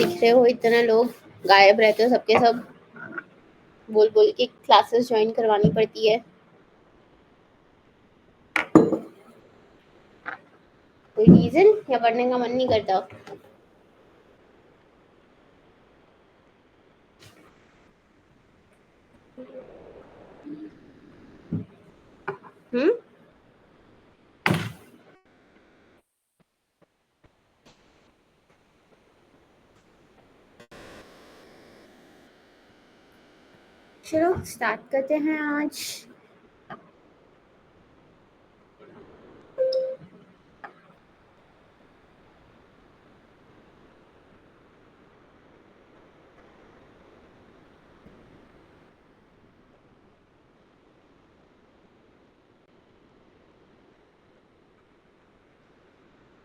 दिख रहे हो, इतने लोग गायब रहते हो सबके सब, बोल बोल के क्लासेस ज्वाइन करवानी पड़ती है। कोई रीजन या पढ़ने का मन नहीं करता? हम्म। चलो स्टार्ट करते हैं आज।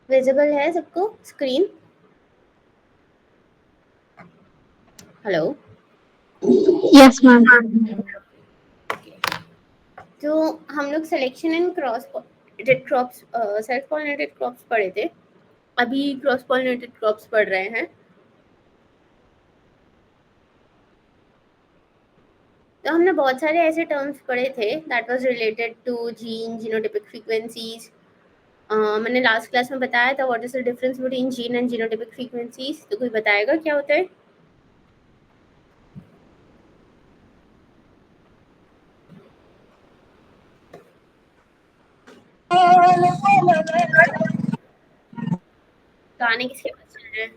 विजिबल है सबको स्क्रीन? हेलो। Yes ma'am. तो हम लोग selection and cross pollinated crops, self pollinated crops पढ़े थे, अभी क्रॉस पॉलिनेटेड क्रॉप्स पढ़ रहे हैं। तो हमने बहुत सारे ऐसे टर्म्स पढ़े थे that was related to gene, genotypic frequencies. मैंने लास्ट क्लास में बताया था what is the difference between gene and genotypic frequencies. तो कोई बताएगा क्या होता है? गाने किसके पास चल रहे हैं?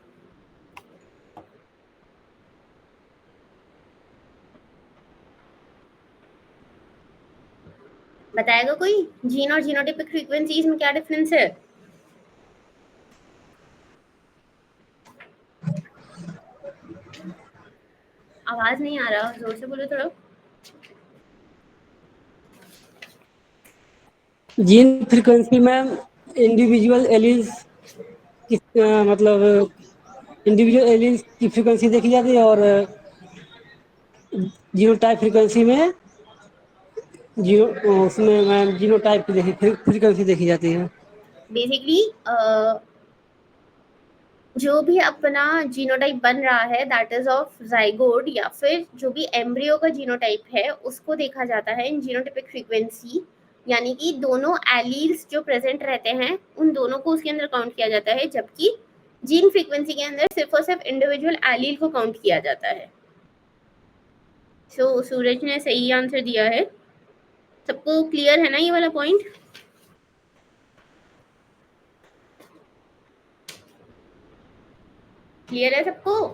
बताएगा कोई? जीन और जीनोटाइपिक फ्रीक्वेंसीज में क्या डिफरेंस है? आवाज नहीं आ रहा, जोर से बोलो थोड़ा। जीन फ्रीक्वेंसी में इंडिविजुअल एलील्स की मतलब इंडिविजुअल एलील्स की फ्रीक्वेंसी देखी जाती है, और जीनोटाइप फ्रीक्वेंसी में उसमें मैम जीनोटाइप की फ्रीक्वेंसी देखी जाती है। बेसिकली जो भी अपना जीनोटाइप बन रहा है दैट इज ऑफ जाइगोट, या फिर जो भी एम्ब्रियो का जीनोटाइप है उसको देखा जाता है इन जीनोटाइपिक फ्रीक्वेंसी। यानी कि दोनों एलील्स जो प्रेजेंट रहते हैं उन दोनों को उसके अंदर काउंट किया जाता है, जबकि जीन फ्रीक्वेंसी के अंदर सिर्फ और सिर्फ इंडिविजुअल एलील को काउंट किया जाता है। सो सूरज ने सही आंसर दिया है। सबको क्लियर है ना ये वाला पॉइंट? क्लियर है सबको?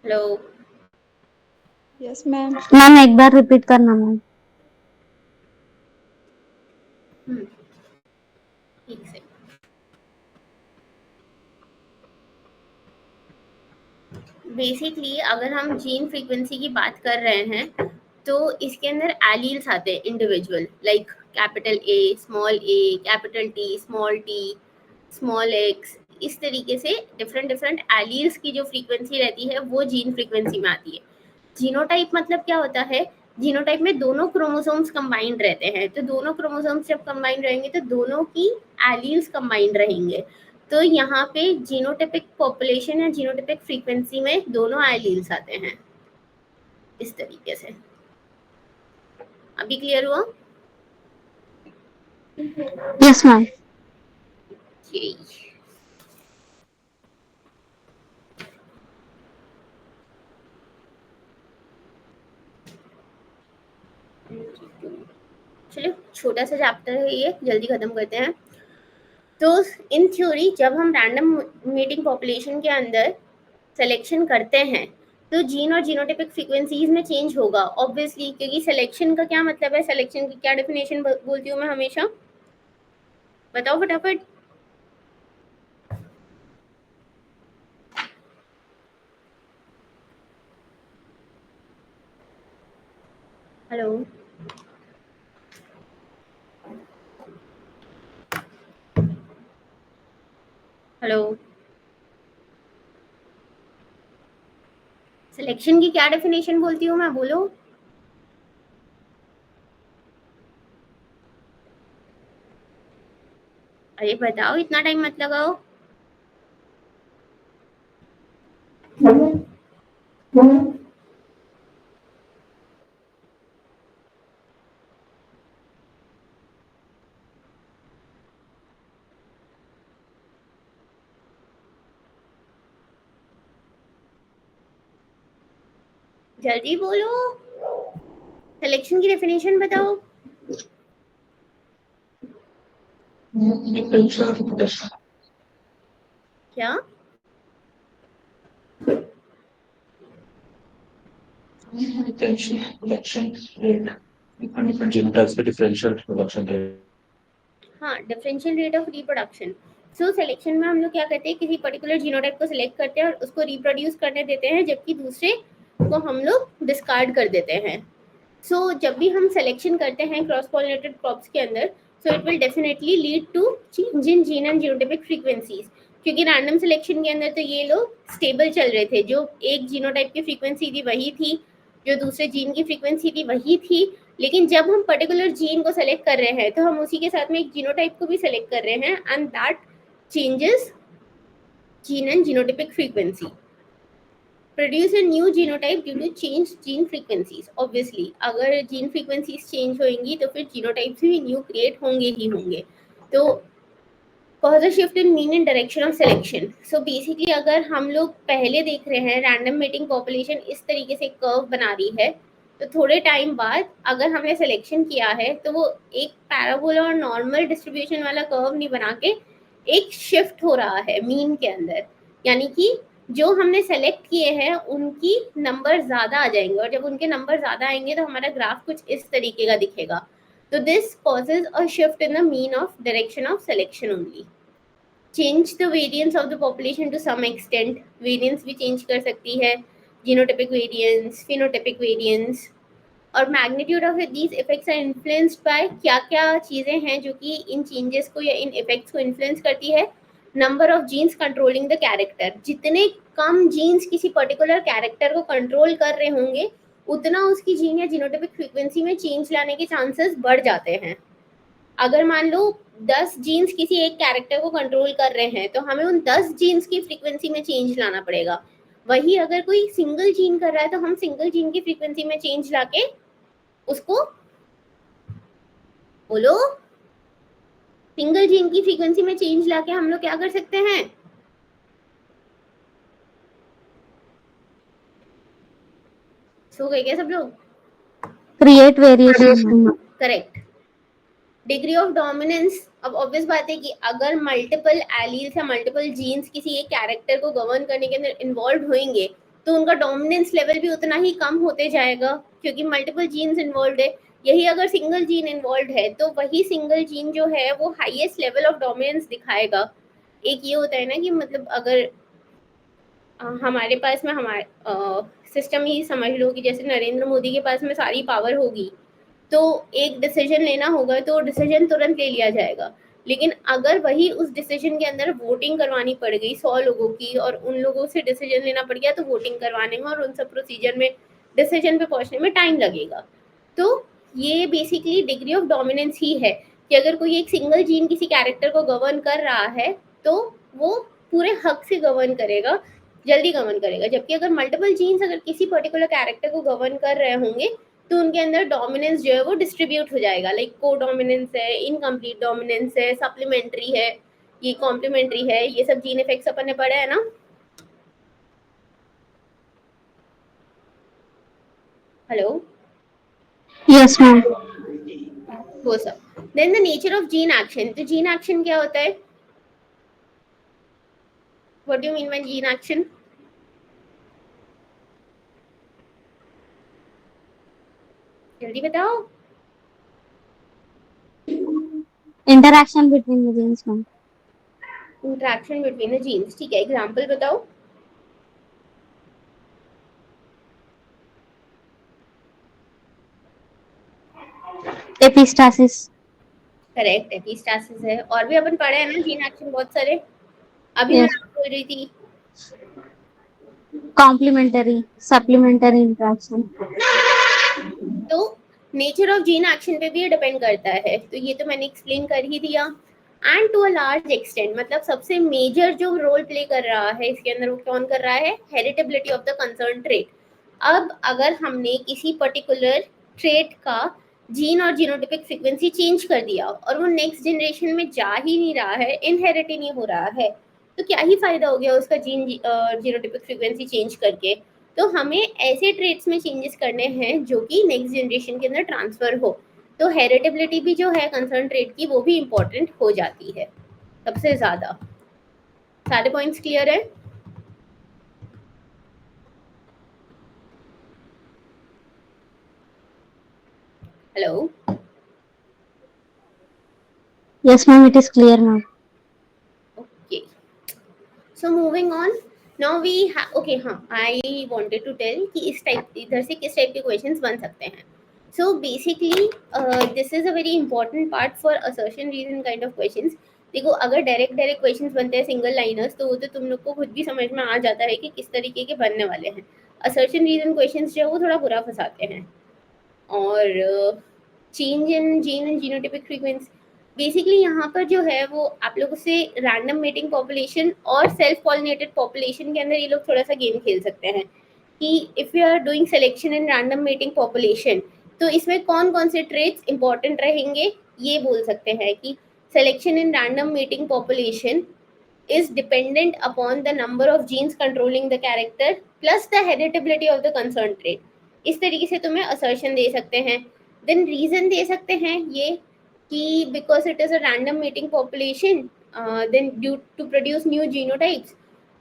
हेलो। Yes ma'am. मैम एक बार रिपीट करना मैम। ठीक से। बेसिकली अगर हम जीन फ्रीक्वेंसी की बात कर रहे हैं तो इसके अंदर एलील्स आते हैं individual, like capital A, capital T, small x. इस तरीके से डिफरेंट डिफरेंट एलील्स की जो फ्रीक्वेंसी रहती है वो जीन फ्रीक्वेंसी में आती है। जीनोटाइप मतलब क्या होता है? जीनोटाइप में दोनों क्रोमोसोम्स कंबाइंड रहते हैं, तो दोनों क्रोमोसोम्स जब कंबाइंड रहेंगे तो दोनों की एलील्स कंबाइंड रहेंगे। तो यहाँ पे जीनोटाइपिक पॉपुलेशन या जीनोटाइपिक फ्रीक्वेंसी में दोनों एलील्स आते हैं इस तरीके से। अभी क्लियर हुआ? Yes ma'am. चलो छोटा सा चैप्टर है ये, जल्दी खत्म करते हैं। तो इन थ्योरी जब हम रैंडम मीटिंग पॉपुलेशन के अंदर सिलेक्शन करते हैं तो जीन और जीनोटाइपिक फ्रीक्वेंसीज में चेंज होगा ऑब्वियसली, क्योंकि सिलेक्शन का क्या मतलब है, सिलेक्शन की क्या डेफिनेशन बोलती हूँ मैं हमेशा, बताओ फटाफट। हेलो। हेलो। सिलेक्शन की क्या डेफिनेशन बोलती हूँ मैं, बोलो। अरे बताओ, इतना टाइम मत लगाओ। जल्दी बोलो, सिलेक्शन की डेफिनेशन बताओ। क्या? हाँ, differential rate of reproduction. So selection में हम लोग क्या करते हैं, किसी पर्टिकुलर जीनोटाइप को सिलेक्ट करते हैं और उसको रिप्रोड्यूस करने देते हैं, जबकि दूसरे को हम लोग डिस्कार्ड कर देते हैं। सो जब भी हम सिलेक्शन करते हैं क्रॉस पॉलिनेटेड क्रॉप्स के अंदर, so it will definitely lead to change in gene and genotypic frequencies. क्योंकि रैंडम सिलेक्शन के अंदर तो ये लोग स्टेबल चल रहे थे, जो एक जीनोटाइप की फ्रीक्वेंसी थी वही थी, जो दूसरे जीन की फ्रीक्वेंसी थी वही थी। लेकिन जब हम पर्टिकुलर जीन को सेलेक्ट कर रहे हैं तो हम उसी के साथ में एक जीनोटाइप को भी सेलेक्ट कर रहे हैं, and that changes gene and genotypic frequency, produce a new genotype due to change gene frequencies। obviously अगर जीन फ्रीक्वेंसीज चेंज होंगी तो फिर जीनोटाइप्स भी न्यू क्रिएट होंगे ही होंगे। तो cause a shift in mean and direction of selection। so basically अगर हम लोग पहले देख रहे हैं रैंडम मेटिंग पॉपुलेशन इस तरीके से कर्व बना रही है, तो थोड़े टाइम बाद अगर हमने सिलेक्शन किया है तो वो एक पैराबोला और नॉर्मल डिस्ट्रीब्यूशन वाला कर्व नहीं बना के एक शिफ्ट हो रहा है मीन के अंदर, यानी कि जो हमने सेलेक्ट किए हैं उनकी नंबर ज्यादा आ जाएंगे, और जब उनके नंबर ज्यादा आएंगे तो हमारा ग्राफ कुछ इस तरीके का दिखेगा। तो this causes a shift in the mean of direction of selection only। change the variance of the population to some extent। variance भी change कर सकती है, genotypic variance, phenotypic variance। और magnitude of these effects are influenced by क्या क्या चीजें हैं जो कि इन चेंजेस को या इन इफेक्ट्स को इन्फ्लुएंस करती है। Number of genes controlling the character. जितने कम जीन्स किसी पर्टिकुलर कैरेक्टर को कंट्रोल कर रहे होंगे, उतना उसकी जीन या जीनोटाइपिक फ्रीक्वेंसी में चेंज लाने के चांसेस बढ़ जाते हैं। अगर मान लो 10 जीन्स किसी एक कैरेक्टर को कंट्रोल कर रहे हैं तो हमें उन 10 जीन्स की फ्रीक्वेंसी में चेंज लाना पड़ेगा। वही अगर कोई सिंगल जीन कर रहा है तो हम सिंगल जीन की फ्रीक्वेंसी में चेंज लाके उसको, बोलो, सिंगल जीन की फ्रीक्वेंसी में चेंज लाके हम लोग क्या कर सकते हैं? सो गए क्या सब लोग? Create variation. Correct. Degree of dominance. अब ऑब्वियस बात है कि अगर मल्टीपल एलील्स या मल्टीपल जीन्स किसी एक कैरेक्टर को गवर्न करने के अंदर इन्वॉल्व होंगे तो उनका डोमिनेंस लेवल भी उतना ही कम होते जाएगा, क्योंकि मल्टीपल जीन्स इन्वॉल्व है। यही अगर सिंगल जीन इन्वॉल्व है तो वही सिंगल जीन जो है वो हाईएस्ट लेवल ऑफ डोमिनेंस दिखाएगा। एक ये होता है ना कि मतलब अगर हमारे पास में हमारे सिस्टम ही समझ लो कि जैसे नरेंद्र मोदी के पास में सारी पावर होगी, तो एक डिसीजन लेना होगा तो डिसीजन तुरंत ले लिया जाएगा। लेकिन अगर वही उस डिसीजन के अंदर वोटिंग करवानी पड़ गई 100 लोगों की और उन लोगों से डिसीजन लेना पड़ गया, तो वोटिंग करवाने में और उन सब प्रोसीजर में डिसीजन पे पहुंचने में टाइम लगेगा। तो ये बेसिकली डिग्री ऑफ डोमिनेंस ही है कि अगर कोई एक सिंगल जीन किसी कैरेक्टर को गवर्न कर रहा है तो वो पूरे हक से गवर्न करेगा, जल्दी गवर्न करेगा। जबकि अगर मल्टीपल जीन्स अगर किसी पर्टिकुलर कैरेक्टर को गवर्न कर रहे होंगे तो उनके अंदर डोमिनेंस जो है वो डिस्ट्रीब्यूट हो जाएगा। लाइक को डोमिनेंस है, इनकम्प्लीट डोमिनेंस है, सप्लीमेंट्री है, ये कॉम्प्लीमेंट्री है, ये सब जीन इफेक्ट्स अपन ने पढ़ा है ना। Hello, yes ma'am. वो सब। Then the nature of gene action. तो जीन एक्शन क्या होता है? What do you mean by gene action? जल्दी बताओ। Interaction between the genes ma'am. Interaction between the genes, ठीक है। एग्जांपल बताओ। एपिस्टासिस। करेक्ट, एपिस्टासिस है। और भी अपन पढ़े हैं ना जीन एक्शन बहुत सारे। अभी मैं यस। बोल रही थी कॉम्प्लीमेंटरी, सप्लीमेंटरी इंटरैक्शन। तो नेचर ऑफ जीन एक्शन पे भी ये डिपेंड करता है। तो ये तो मैंने एक्सप्लेन कर ही दिया। And to a large extent, मतलब सबसे मेजर जो रोल प्ले कर रहा है इसके अंदर, वो कौन कर रहा है? Heritability of the concern trait. अब अगर हमने किसी पर्टिकुलर ट्रेट का जीन और जीनोटिपिक फ्रीक्वेंसी चेंज कर दिया और वो नेक्स्ट जनरेशन में जा ही नहीं रहा है, इनहेरिट ही नहीं हो रहा है, तो क्या ही फायदा हो गया उसका जीन जीनोटिपिक फ्रीक्वेंसी चेंज करके। तो हमें ऐसे ट्रेट्स में चेंजेस करने हैं जो कि नेक्स्ट जनरेशन के अंदर ट्रांसफर हो। तो हेरिटेबिलिटी भी जो है कंसर्न ट्रेट की, वो भी इम्पोर्टेंट हो जाती है सबसे ज्यादा। सारे पॉइंट्स क्लियर है? Hello? Yes, ma'am, it is clear now. Okay. So moving on. Now we have, okay, हाँ, I wanted to tell कि इस टाइप, इधर से किस टाइप के क्वेश्चंस बन सकते हैं. So basically this is a very important part for assertion reason kind of questions. देखो, अगर डायरेक्ट क्वेश्चंस बनते हैं सिंगल लाइनर्स, तो वो तो तुम लोग को खुद भी समझ में आ जाता है कि किस तरीके के बनने वाले हैं. असर्शन रीजन क्वेश्चंस जो है वो थोड़ा बुरा फंसाते हैं. और change in gene and genotypic frequency, basically यहाँ पर जो है वो आप लोगों से रैंडम मेटिंग पॉपुलेशन और सेल्फ पॉलिनेटेड पॉपुलेशन के अंदर ये लोग थोड़ा सा गेम खेल सकते हैं कि if you are doing selection in random mating population, तो इसमें कौन कौन से ट्रेट्स इंपॉर्टेंट रहेंगे, ये बोल सकते हैं कि selection in random mating population is dependent upon the number of genes controlling the character plus the heritability of the concerned trait. इस तरीके से तुम्हें assertion दे सकते हैं. Then reason दे सकते हैं ये कि because it is a random mating population, then due to produce new genotypes,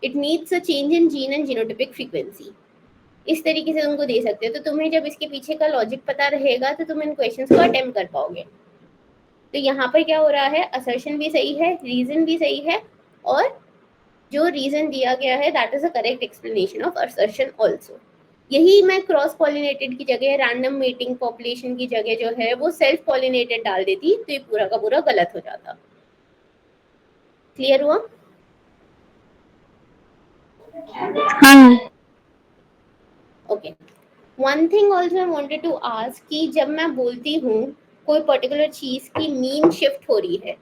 it needs a change in gene and genotypic frequency. इस तरीके से तुमको दे सकते हो. तो तुम्हें जब इसके पीछे का लॉजिक पता रहेगा तो तुम इन क्वेश्चंस को अटेम्प्ट कर पाओगे. तो यहाँ पर क्या हो रहा है, असर्शन भी सही है, रीजन भी सही है, और जो रीजन दिया गया है that is a correct explanation of assertion also. यही मैं क्रॉस पॉलिनेटेड की जगह, रैंडम मेटिंग पॉपुलेशन की जगह जो है वो सेल्फ पॉलिनेटेड डाल देती, तो ये पूरा का पूरा गलत हो जाता. क्लियर हुआ? हाँ. Okay. One thing also I wanted to ask कि जब मैं बोलती हूँ कोई पर्टिकुलर चीज की मीन शिफ्ट हो रही है,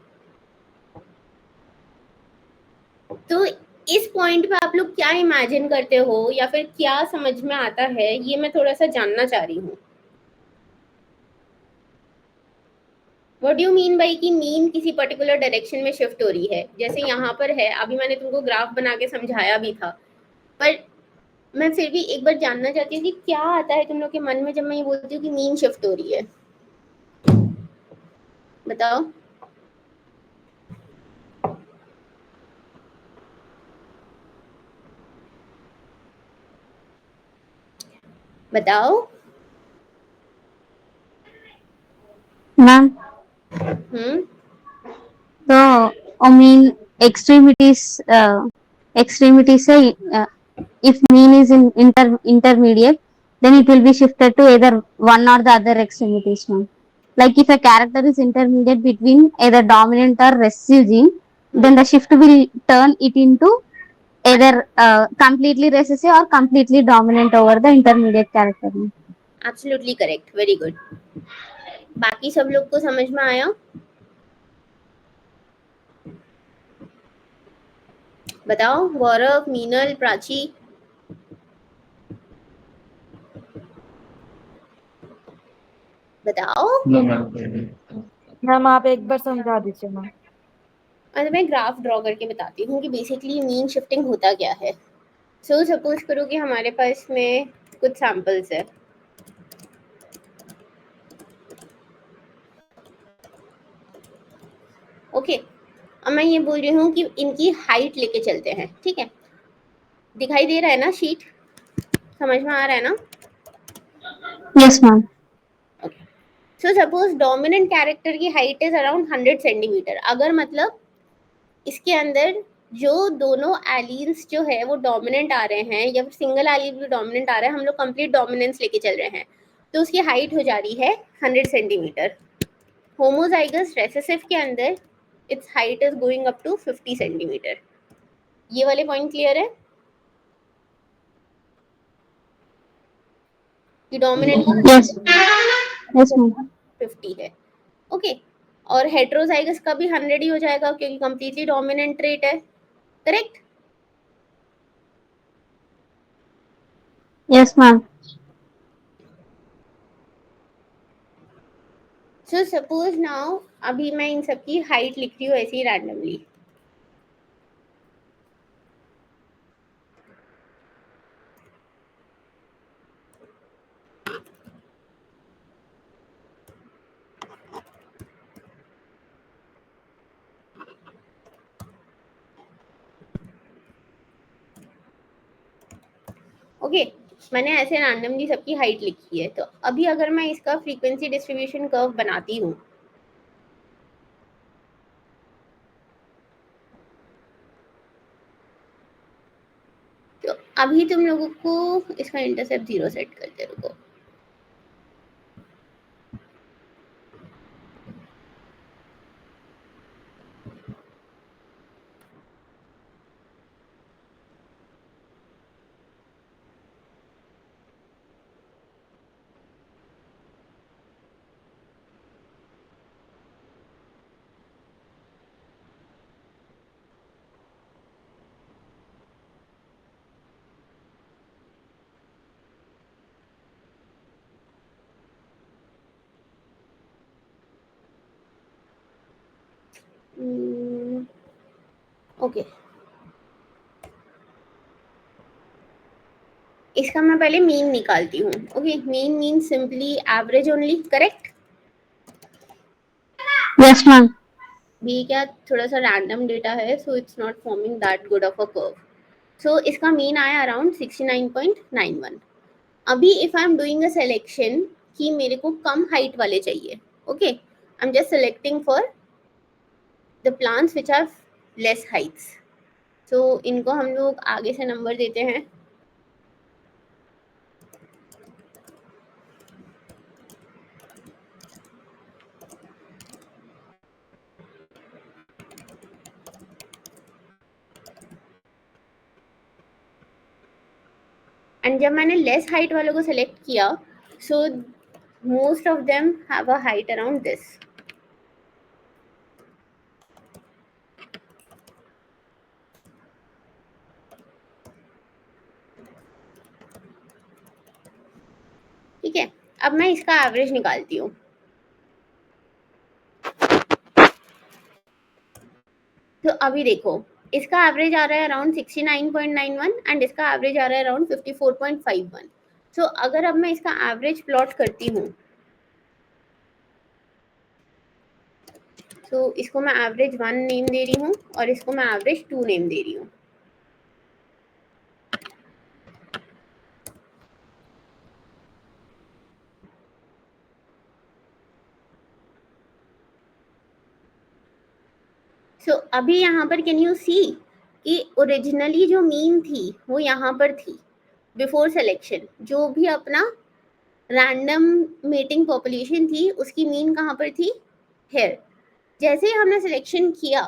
तो इस पॉइंट पे आप लोग क्या इमेजिन करते हो या फिर क्या समझ में आता है, ये मैं थोड़ा सा जानना चाह रही हूँ. What do you mean by कि मीन किसी पर्टिकुलर डायरेक्शन में शिफ्ट हो रही है? जैसे यहाँ पर है, अभी मैंने तुमको ग्राफ बना के समझाया भी था, पर मैं फिर भी एक बार जानना चाहती हूँ कि क्या आता है तुम लोग के मन में जब मैं ये बोलती हूँ कि मीन शिफ्ट हो रही है. बताओ. बताओ. मैम, तो I mean extremities say if mean is in intermediate, then it will be shifted to either one or the other extremities, ma'am. Like if a character is intermediate between either dominant or recessive gene, then the shift will turn it into either completely recessive or completely dominant over the intermediate character. Absolutely correct, very good. बाकी सब लोग को समझ में आया? बताओ, गौरव, मीनल, प्राची. बताओ. Ma'am आप एक बार समझा दीजिए मैम. और मैं ग्राफ ड्रॉ करके बताती हूँ कि बेसिकली मीन शिफ्टिंग होता क्या है. सो सपोज करो कि हमारे पास में कुछ सैंपल्स है. ओके. अब मैं ये बोल रही हूँ कि इनकी हाइट लेके चलते हैं, ठीक है? दिखाई दे रहा है ना शीट? समझ में आ रहा है ना? Yes, ma'am. Okay. So suppose dominant character की हाइट इज अराउंड 100 सेंटीमीटर. अगर मतलब इसके अंदर जो दोनों एलील्स जो है वो डोमिनेंट आ रहे हैं या फिर सिंगल एलील भी डोमिनेंट आ रहा है, हम लोग कंप्लीट डोमिनेंस लेके चल रहे हैं, तो उसकी हाइट हो जा रही है 100 सेंटीमीटर. होमोजाइगस रेसेसिव के अंदर its height is going up to 50 centimetre. ये वाले पॉइंट क्लियर है कि डोमिनेंट Yes. Yes, ma'am. 50 है. ओके. और हेट्रोजाइगस का भी 100 ही हो जाएगा क्योंकि कंप्लीटली डोमिनेंट ट्रेट है, correct? Yes, ma'am. So suppose now अभी मैं इन सब की हाइट लिख रही हूँ ऐसे ही रैंडमली, ओके मैंने ऐसे रैंडमली सबकी हाइट लिखी है। तो अभी अगर मैं इसका फ्रीक्वेंसी डिस्ट्रीब्यूशन कर्व बनाती हूँ, तो अभी तुम लोगों को इसका इंटरसेप्ट 0 सेट करते रुको। ओके इसका मैं पहले मीन निकालती हूँ। Okay mean mean simply average only, correct? Yes, ma'am. भी क्या थोड़ा सा रैंडम डेटा है, so it's not forming that good of a curve. So इसका मीन आया अराउंड 69.91। अभी if I am doing a selection कि मेरे को कम हाइट वाले चाहिए, okay I am just selecting for the plants which have less heights. So इनको हम लोग आगे से नंबर देते हैं। एंड जब मैंने लेस हाइट वालों को सिलेक्ट किया, so most of them have a height around this. ठीक है, अब मैं इसका एवरेज निकालती हूँ। तो अभी देखो इसका एवरेज आ रहा है अराउंड 69.91 एंड इसका एवरेज आ रहा है अराउंड 54.51। सो अगर अब मैं इसका एवरेज प्लॉट करती हूँ, तो इसको मैं एवरेज 1 नेम दे रही हूँ और इसको मैं एवरेज 2 नेम दे रही हूँ। सो अभी यहाँ पर कैन यू सी कि ओरिजिनली जो मीन थी वो यहाँ पर थी बिफोर सिलेक्शन। जो भी अपना रैंडम मेटिंग पॉपुलेशन थी उसकी मीन कहाँ पर थी? हियर। जैसे ही हमने सिलेक्शन किया,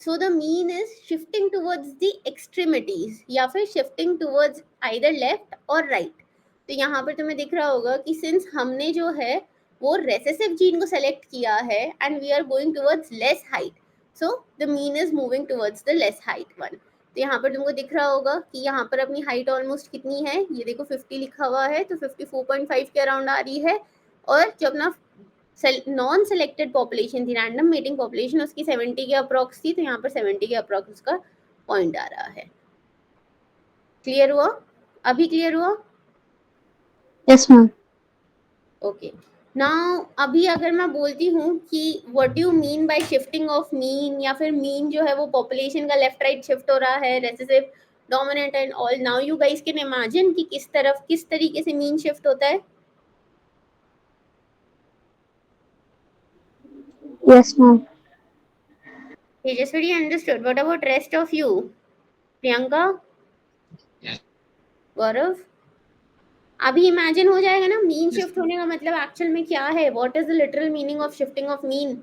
सो the mean is shifting towards the extremities या फिर शिफ्टिंग टुवर्ड्स आइदर लेफ्ट और राइट। तो यहाँ पर तुम्हें दिख रहा होगा कि सिंस हमने जो है वो रेसेसिव जीन को सेलेक्ट किया है and we are going towards less height, so the mean is moving towards the less height one. तो यहाँ पर तुमको दिख रहा होगा कि यहाँ पर अपनी हाइट ऑलमोस्ट कितनी है, ये देखो 50 लिखा हुआ है, तो 54.5 के अराउंड आ रही है। और जो अपना नॉन सेलेक्टेड पॉपुलेशन थी, रैंडम मेटिंग पॉपुलेशन, उसकी 70 के अप्रॉक्स थी, तो यहाँ पर 70 के अप्रॉक्स उसका पॉइंट आ रहा है। क्लियर हुआ? अभी क्लियर हुआ? Yes, ma'am. ओके नाउ अभी अगर मैं बोलती हूँ कि what do you mean bye shifting of mean, या फिर मीन जो है वो पॉपुलेशन का लेफ्ट राइट शिफ्ट हो रहा है, recessive dominant and all, now you guys can imagine कि किस तरफ किस तरीके से मीन शिफ्ट होता है। Yes, ma'am. Tejaswari understood. What about rest of you? Priyanka? Yes. गौरव? अभी इमेजिन हो जाएगा ना मीन शिफ्ट होने का मतलब एक्चुअल में क्या है? What is the literal meaning of shifting of mean?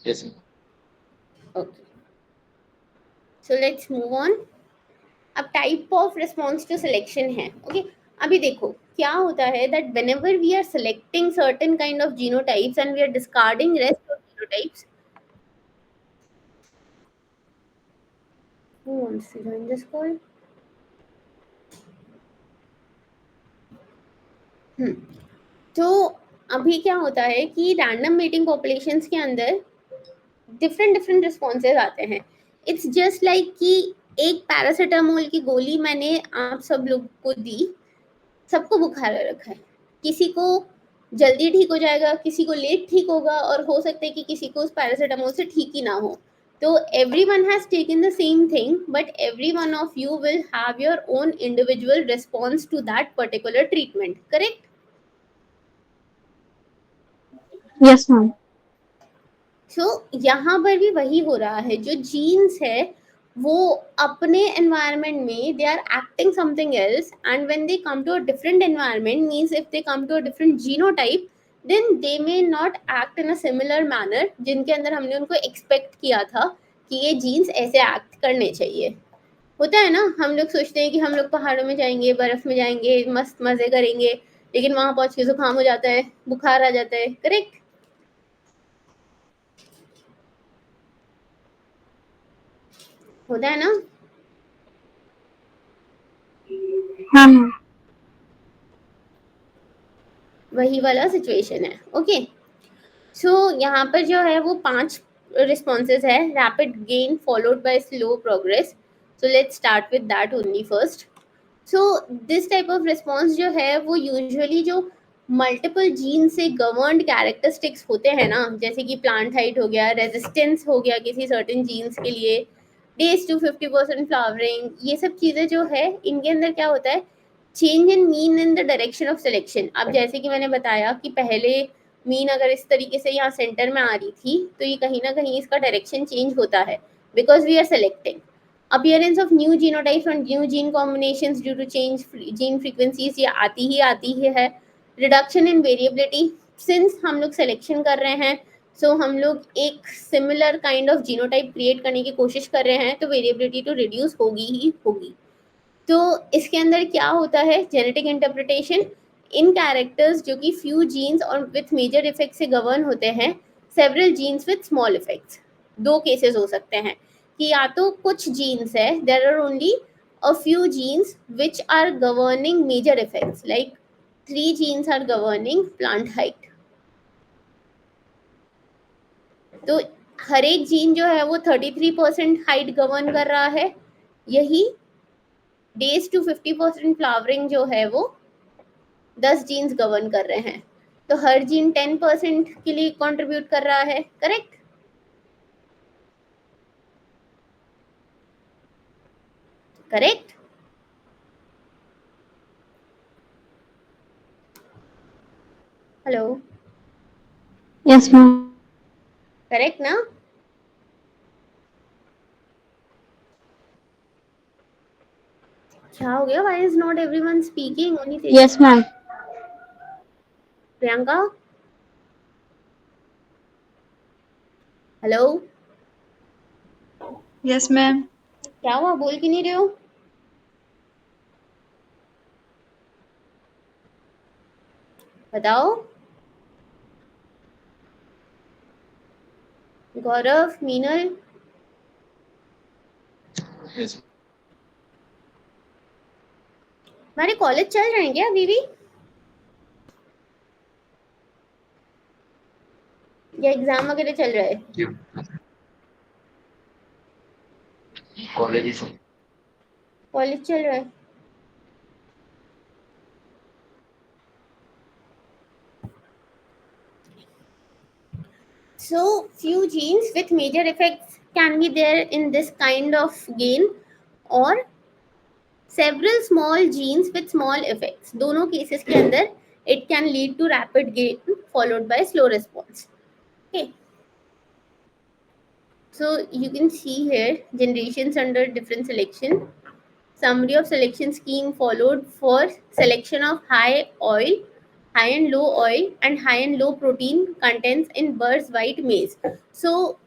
Yes. Okay so let's move on. अब type of response to selection है। ओके अभी देखो क्या होता है that whenever we are selecting certain kind of genotypes and we are discarding rest of genotypes. Who wants to join this call? तो अभी क्या होता है कि रैंडम मेटिंग पॉपुलेशंस के अंदर डिफरेंट रिस्पॉन्सेज आते हैं. इट्स जस्ट लाइक कि एक पैरासीटामोल की गोली मैंने आप सब लोग को दी, सबको बुखार रखा है, किसी को जल्दी ठीक हो जाएगा, किसी को लेट ठीक होगा, और हो सकता है कि किसी को उस पैरासीटामोल से ठीक ही ना हो. तो everyone has taken the same thing, but every one of you will have your own individual response to that particular treatment, correct? Yes, ma'am. So यहाँ पर भी वही हो रहा है. जो जीन्स है वो अपने environment में they are acting something else, and when they come to a different environment, means if they come to a different genotype, then they may not act in a similar manner जिनके अंदर हमने उनको expect किया था कि ये jeans ऐसे act करने चाहिए. होता है ना, हम लोग सोचते हैं कि हम लोग पहाड़ों में जाएंगे, बर्फ में जाएंगे, मस्त मजे करेंगे, लेकिन वहां पहुंच के जुकाम हो जाता है, बुखार आ जाता है, करेक्ट? होता है ना? हाँ मैम. वही वाला सिचुएशन है. ओके, सो यहाँ पर जो है वो 5 रिस्पॉन्सेज है. Rapid gain followed by slow progress. So let's start with that only first. So this type of response जो है वो यूजुअली जो मल्टीपल जीन से गवर्नड कैरेक्टरिस्टिक्स होते हैं ना, जैसे कि प्लांट हाइट हो गया, रेजिस्टेंस हो गया किसी सर्टेन जीन्स के लिए, डेज टू 50% फ्लावरिंग, ये सब चीज़ें जो है इनके अंदर क्या होता है, change in mean in the direction of selection. अब जैसे कि मैंने बताया कि पहले मीन अगर इस तरीके से यहाँ सेंटर में आ रही थी, तो ये कहीं ना कहीं इसका डायरेक्शन चेंज होता है because we are selecting. appearance of new genotypes and new gene combinations due to change gene frequencies, ये आती ही है. reduction in variability, since हम लोग selection कर रहे हैं, so हम लोग एक similar kind of genotype create करने की कोशिश कर रहे हैं, तो variability तो reduce होगी ही होगी. तो इसके अंदर क्या होता है, genetic interpretation इन कैरेक्टर्स जो कि few genes और with major effects से govern होते हैं, several genes with small effects. 2 cases हो सकते हैं कि या तो कुछ जीन्स है, there are only a few genes which are governing major effects, like 3 genes are governing plant height. तो हर एक जीन जो है वो 33% हाइट गवर्न कर रहा है. यही डेज टू 50% फ्लावरिंग जो है वो 10 जीन्स गवर्न कर रहे हैं. तो हर जीन 10% के लिए कंट्रीब्यूट कर रहा है, correct? Correct? Hello? Yes, ma'am. Correct ना? क्या हो गया? Why is not everyone speaking? Only Teja. Yes, ma'am. Priyanka? Hello? Yes ma'am. क्या हुआ, बोल क्यों नहीं रहे हो? बताओ. गौरव, मीनल? हमारे कॉलेज चल रहे हैं क्या अभी भी, या एग्जाम वगैरह चल रहा है? कॉलेज चल रहा है. So few genes with major effects can be there in this kind of gain, or several small genes with small effects. दोनों cases के अंदर it can lead to rapid gain followed by slow response. Okay. So you can see here generations under different selection. Summary of selection scheme followed for selection of high oil, high and low oil, and high and low protein contents in Burrs white maize. So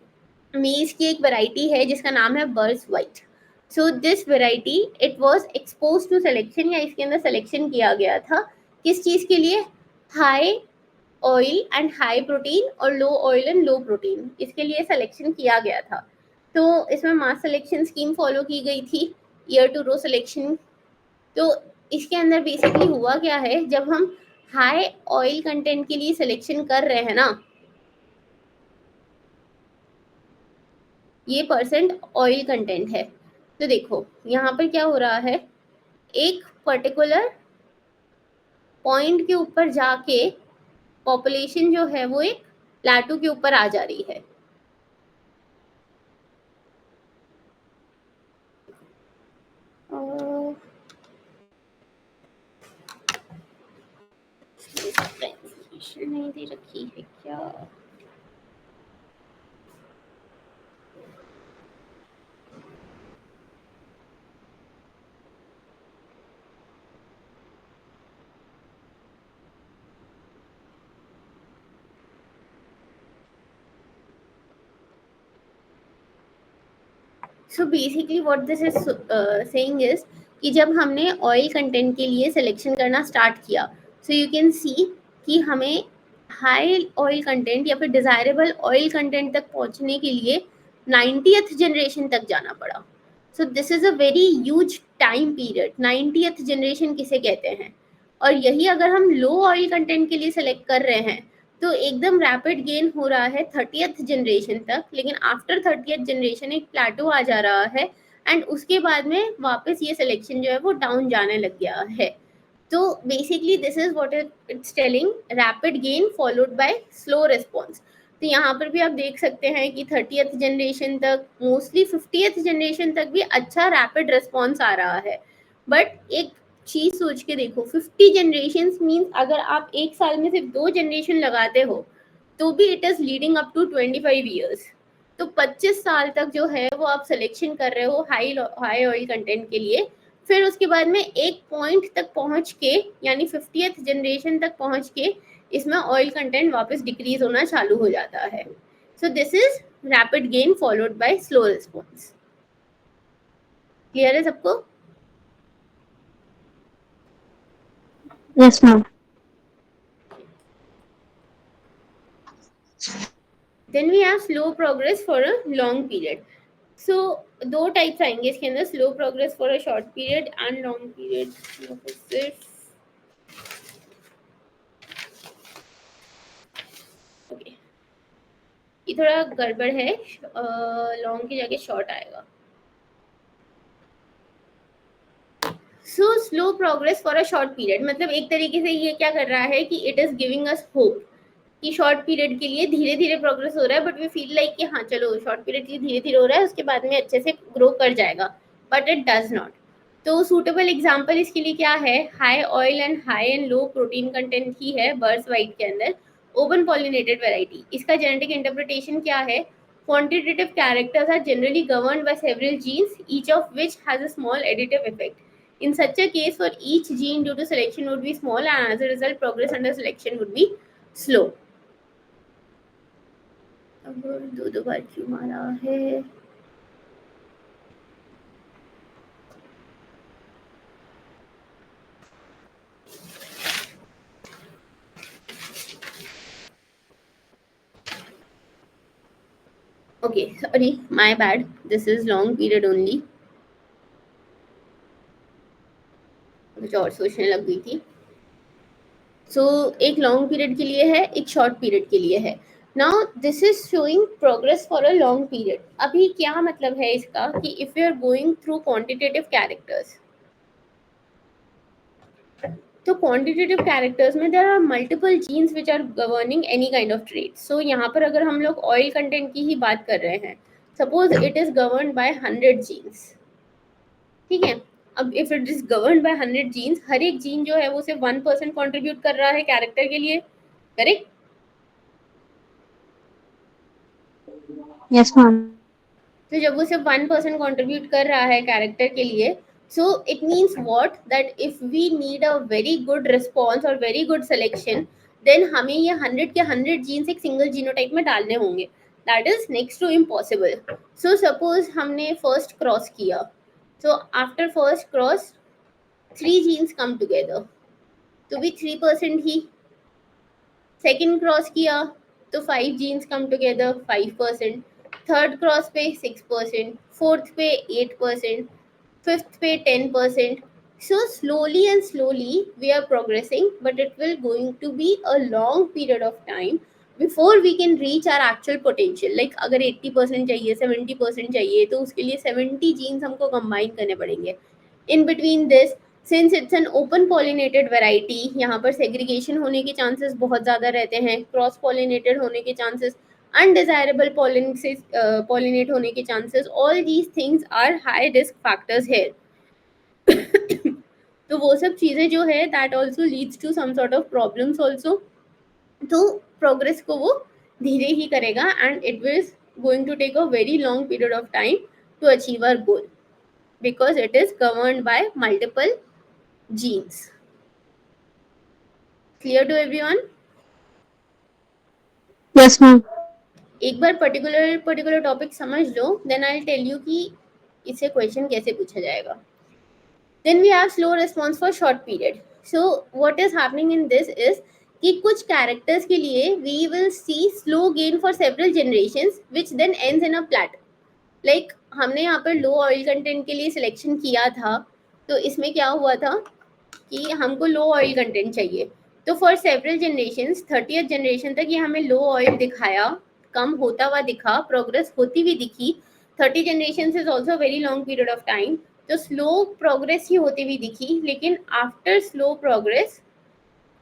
maize की एक variety है जिसका नाम है Burrs white. So this variety it was exposed to selection, या इसके अंदर selection किया गया था किस चीज के लिए? High oil and high protein और लो ऑयल एंड लो प्रोटीन, इसके लिए सिलेक्शन किया गया था। तो इसमें मास सिलेक्शन स्कीम फॉलो की गई थी, ईयर टू रो सिलेक्शन। तो इसके अंदर बेसिकली हुआ क्या है, जब हम हाई ऑयल कंटेंट के लिए सिलेक्शन कर रहे हैं ना, ये परसेंट ऑयल कंटेंट है। तो देखो यहाँ पर क्या हो रहा है, एक पर्टिकुलर पॉइंट के ऊपर जाके पॉपुलेशन जो है वो एक प्लेटू के ऊपर आ जा रही है। नहीं दे रखी है क्या? So basically what this is saying is कि जब हमने ऑयल कंटेंट के लिए सिलेक्शन करना स्टार्ट किया, सो यू कैन सी कि हमें हाई ऑयल कंटेंट या फिर डिजायरेबल ऑयल कंटेंट तक पहुंचने के लिए 90th जनरेशन तक जाना पड़ा। So this is a very huge time period. 90th generation किसे कहते हैं? और यही अगर हम लो ऑयल कंटेंट के लिए सेलेक्ट कर रहे हैं तो एकदम रैपिड गेन हो रहा है 30th जनरेशन तक, लेकिन आफ्टर 30th जनरेशन एक प्लेटो आ जा रहा है एंड उसके बाद में वापस ये सिलेक्शन जो है वो डाउन जाने लग गया है। तो basically this is what it's telling, rapid gain followed by slow response. तो यहाँ पर भी आप देख सकते हैं कि 30th जनरेशन तक, मोस्टली 50th जनरेशन तक भी अच्छा रैपिड रिस्पॉन्स आ रहा है। बट एक चीज सोच के देखो, 50 जनरेशन मीन्स अगर आप एक साल में सिर्फ 2 जनरेशन लगाते हो तो भी it is leading up to 25 years. तो 25 साल तक जो है वो आप सिलेक्शन कर रहे हो हाई ऑयल कंटेंट के लिए। फिर उसके बाद में एक पॉइंट तक पहुंच के, यानी 50th जनरेशन तक पहुंच के इसमें ऑयल कंटेंट वापस डिक्रीज होना चालू हो जाता है। So this is rapid gain followed by slow response. Clear है सबको? Yes, ma'am. Then we have slow progress for a long period. So दो टाइप्स आएंगे इसके अंदर, slow progress for a short period and long period. Okay, ये थोड़ा गड़बड़ है, लॉन्ग की जगह शॉर्ट आएगा। So slow progress for a short period मतलब एक तरीके से ये क्या कर रहा है कि it is giving us hope कि शॉर्ट पीरियड के लिए धीरे धीरे प्रोग्रेस हो रहा है, बट वी फील लाइक कि हाँ चलो शॉर्ट पीरियड के लिए धीरे धीरे हो रहा है, उसके बाद में अच्छे से ग्रो कर जाएगा, बट इट डज नॉट। तो सूटेबल एग्जाम्पल इसके लिए क्या है, high oil and high and low protein content ही है बर्ड्स वाइट के अंदर, ओपन पॉलिनेटेड वैरायटी। इसका जेनेटिक इंटरप्रिटेशन क्या है, quantitative characters are generally governed by several genes, each of which has a small additive effect. In such a case, for each gene due to selection would be small, and as a result, progress under selection would be slow. अब दो बार क्यों मारा है? Okay, sorry, my bad. This is long period only. कुछ और सोचने लग गई थी। सो एक लॉन्ग पीरियड के लिए है, एक शॉर्ट पीरियड के लिए है। Now this is showing progress for a long period. अभी क्या मतलब है इसका कि if you are going through quantitative characters, तो क्वांटिटेटिव कैरेक्टर्स में there are multiple genes which are governing any kind of trait. So यहाँ पर अगर हम लोग ऑयल कंटेंट की ही बात कर रहे हैं, suppose it is governed by 100 genes, ठीक है। अब if it is governed by 100 genes, हर एक जीन जो है वो सिर्फ 1% कंट्रीब्यूट कर रहा है कैरेक्टर के लिए, करेक्ट? Yes, ma'am. तो जब वो सिर्फ 1% कंट्रीब्यूट कर रहा है कैरेक्टर के लिए, so it means what, that if we need a very good response और वेरी गुड सिलेक्शन, देन हमें ये 100 के 100 जीन्स एक सिंगल जीनोटाइप में डालने होंगे। That is next to impossible. So suppose हमने फर्स्ट क्रॉस किया, so after first cross 3 genes come together, तो भी 3% ही। सेकंड क्रॉस किया तो 5 genes come together 5%, third cross पे 6%, फोर्थ पे 8%, fifth पे 10%. So slowly and slowly we are progressing, but it will going to be a long period of time before we can reach our actual potential. Like अगर 80% चाहिए 70% चाहिए तो उसके लिए 70 genes हमको combine करने पड़ेंगे. In between this, since it's an open pollinated variety, यहाँ पर segregation होने के chances बहुत ज़्यादा रहते हैं, cross pollinated होने के chances, undesirable pollinate होने के chances, all these things are high risk factors here. तो वो सब चीज़ें जो है that also leads to some sort of problems also. तो प्रोग्रेस को वो धीरे ही करेगा and it will going to take a very long period of time to achieve our goal because it is governed by multiple genes. Clear to everyone? Yes ma'am. एक बार particular topic समझ लो, then I will tell you कि इससे question कैसे पूछा जाएगा। Then we have slow response for short period. So what is happening in this is कि कुछ characters के लिए we will see slow gain for several generations which then ends in a plateau. Like हमने यहाँ पर low oil content के लिए selection किया था, तो इसमें क्या हुआ था कि हमको low oil content चाहिए, तो for several generations 30th generation तक ये हमें low oil दिखाया, कम होता हुआ दिखा, progress होती हुई दिखी। 30 generations is also a very long period of time. तो स्लो प्रोग्रेस ही होती हुई दिखी, लेकिन आफ्टर स्लो प्रोग्रेस